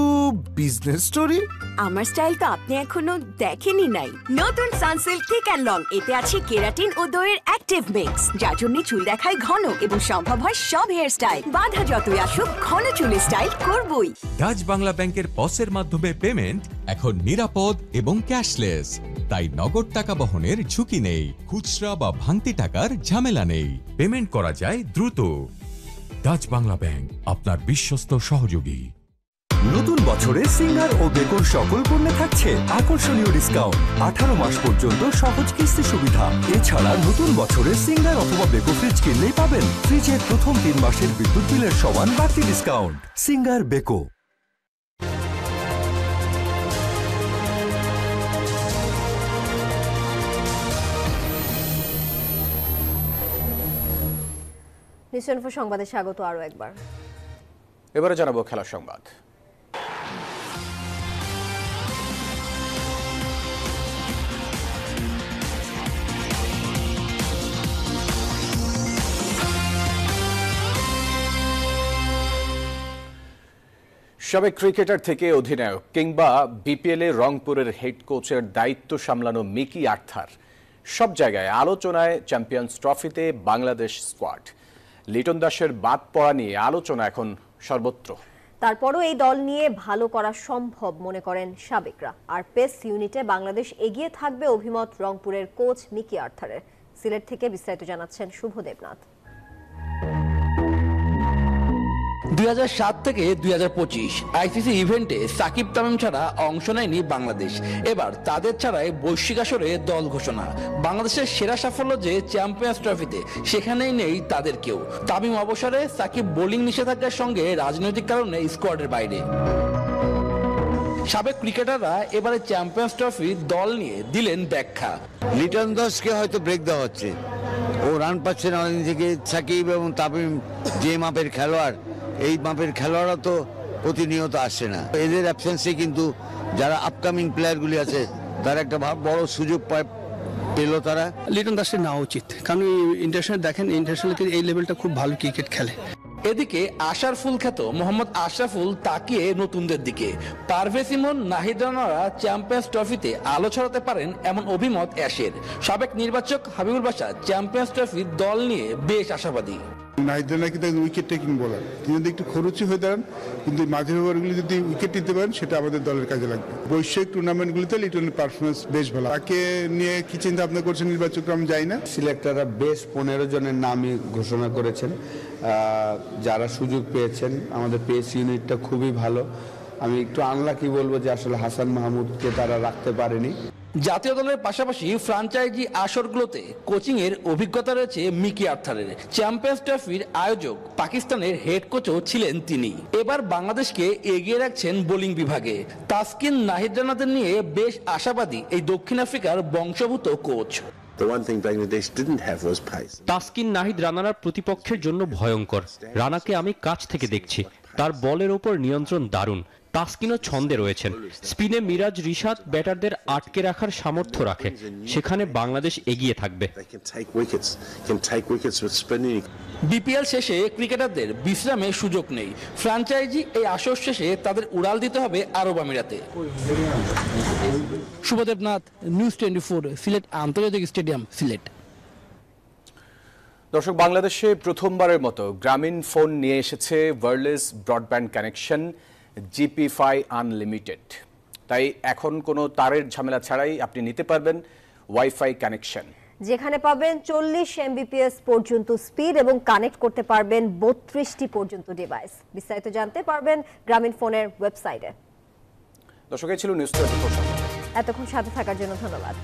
বিজনেস স্টোরি? আমার স্টাইল তো আপনি এখনো দেখেনি নাই। নতুন সানসিল্ক থিক অ্যান্ড লং, এতে আছে কেরাটিন ও দইয়ের অ্যাক্টিভ মিক্স, যার জন্য চুল দেখায় ঘন এবং সম্ভব হয় সব হেয়ার স্টাইল। বাধা যতই আসুক, ঘন চুলের স্টাইল করবই। ডাচ বাংলা ব্যাংকের পসের মাধ্যমে পেমেন্ট এখন নিরাপদ এবং ক্যাশলেস, তাই নগদ টাকা বহনের ঝুঁকি নেই, খুচরা বা ভাঙতি টাকার ঝামেলা নেই। পেমেন্ট করা যায় দ্রুত। ডাচ বাংলা ব্যাংক, আপনার বিশ্বস্ত সহযোগী। নতুন বছরে সিঙ্গার ও বেকোর সকল পণ্যে থাকছে আকর্ষণীয় ডিসকাউন্ট। 18 মাস পর্যন্ত সহজ কিস্তি সুবিধা। এছাড়া নতুন বছরে সিঙ্গার অথবা বেকো ফ্রিজ কিনলেই পাবেন ফ্রিজের প্রথম 3 মাসের বিদ্যুৎ বিলের সমান বাড়তি ডিসকাউন্ট। Singer Beko. নিউজ সংবাদে স্বাগত আরো একবার। এবারে জানাবো খেলার সংবাদ। সাবেক ক্রিকেটার থেকে অধিনায়ক কিংবা বিপিএলে রংপুরের হেড কোচের দায়িত্ব সামলানো মিকি আর্থার সব জায়গায় আলোচনায় চ্যাম্পিয়ন্স ট্রফিতে বাংলাদেশ স্কোয়াড। লিটন দাসের বাদ পড়া নিয়ে আলোচনা এখন সর্বত্র। তারপরও এই দল নিয়ে ভালো করা সম্ভব মনে করেন সাবেকরা। আর পেস ইউনিটে বাংলাদেশ এগিয়ে থাকবে অভিমত রংপুরের কোচ মিকি আর্থারের। সিলেট থেকে বিস্তারিত জানাচ্ছেন শুভ দেবনাথ। 2007 থেকে 2025 আইসিসি ইভেন্টে সাকিব তামিম ছাড়া অংশ নেয়নি বাংলাদেশ। এবার তাদের ছাড়াই বৈশ্বিক আসরে দল ঘোষণা। বাংলাদেশের সেরা সাফল্য যে চ্যাম্পিয়ন্স ট্রফিতে, সেখানেই নেই তাদের কেউ। তামিম অবসরে সাকিব বোলিং নিষেধাজ্ঞার সঙ্গে রাজনৈতিক কারণে স্কোয়াডের বাইরে। সাবেক ক্রিকেটাররা এবারে চ্যাম্পিয়ন্স ট্রফি দল নিয়ে দিলেন ব্যাখ্যা। লিটন দাসকে হয়তো ব্রেক দেওয়া হচ্ছে, ও রান পাচ্ছে না অনেক থেকে। সাকিব এবং তামিম যে মাপের খেলোয়াড়, এই মাপের খেলোয়াড়রা তো প্রতিনিয়ত আসছে না। এদের অ্যাবসেন্সে কিন্তু যারা আপকামিং প্লেয়ারগুলি আছে তারা একটা বড় সুযোগ পেল। তারা লিটন দাসের নেওয়া উচিত, কারণ ইন্টারন্যাশনাল দেখেন, ইন্টারন্যাশনাল এই লেভেলটা খুব ভালো ক্রিকেট খেলে। এদিকে আশার ফুল খ্যাত মোহাম্মদ আশরাফুল তাকিয়ে নতুনদের দিকে। পারভেজ ইমন, নাহিদ রানারা চ্যাম্পিয়ন্স ট্রফিতে আলো ছড়াতে পারেন এমন অভিমত অ্যাশের। সাবেক নির্বাচক হাবিবুল বাশা চ্যাম্পিয়ন্স ট্রফি দল নিয়ে বেশ আশাবাদী। নাহিদ রানা কিন্তু উইকেট টেকিং বোলার, তিনি যদি একটু খরচি হয়ে দাঁড়ান, কিন্তু মাঝের ওভারগুলি যদি উইকেট নিতে পারেন সেটা আমাদের দলের কাজে লাগবে। বৈশ্বিক টুর্নামেন্টগুলিতে লিটনের পারফরমেন্স বেশ ভালো। তাকে নিয়ে কি চিন্তা ভাবনা করছেন নির্বাচকরা আমি জানি না। সিলেক্টররা বেশ 15 জনের নামই ঘোষণা করেছেন যারা সুযোগ পেয়েছেন। আমাদের পেস ইউনিটটা খুবই ভালো। আমি একটু আনলাকি বলবো যে আসলে হাসান মাহমুদকে তারা রাখতে পারেনি। জাতীয় দলের পাশাপাশি ফ্রাঞ্চাইজি আসরগুলোতে কোচিং এর অভিজ্ঞতা রয়েছে মিকি আর্থারের। চ্যাম্পিয়ন্স ট্রফির আয়োজক পাকিস্তানের হেড কোচও ছিলেন তিনি। এবার বাংলাদেশকে এগিয়ে রাখছেন বোলিং বিভাগে। তাসকিন, নাহিদ রানাদের নিয়ে বেশ আশাবাদী এই দক্ষিণ আফ্রিকার বংশোদ্ভূত কোচ। তাসকিন, নাহিদ রানারা প্রতিপক্ষের জন্য ভয়ঙ্কর। রানাকে আমি কাছ থেকে দেখছি, তার বলের ওপর নিয়ন্ত্রণ দারুণ। তাসকিনও ছন্দে রয়েছেন। স্পিনে মিরাজ, রিশাদ ব্যাটারদের আটকে রাখার সামর্থ্য রাখে। সেখানে বাংলাদেশ এগিয়ে থাকবে। বিপিএল শেষে ক্রিকেটারদের বিশ্রামের সুযোগ নেই। ফ্র্যাঞ্চাইজি এই আসর শেষে তাদের উড়াল দিতে হবে আরব আমিরাতে। শুভদেবনাথ, নিউজ 24, সিলেট আন্তর্জাতিক স্টেডিয়াম, সিলেট। দর্শক, বাংলাদেশে প্রথমবারের মতো গ্রামীণ ফোন নিয়ে এসেছে ওয়্যারলেস ব্রডব্যান্ড কানেকশন জিপিফাই আনলিমিটেড। তাই এখন কোনো তারের ঝামেলা ছাড়াই আপনি নিতে পারবেন ওয়াইফাই কানেকশন, যেখানে পাবেন 40 Mbps পর্যন্ত স্পিড এবং কানেক্ট করতে পারবেন 32টি পর্যন্ত ডিভাইস। বিস্তারিত জানতে পারবেন গ্রামীণ ফোনের ওয়েবসাইটে। দর্শক, এই ছিল নিউজ 24। এতক্ষণ সাথে থাকার জন্য ধন্যবাদ।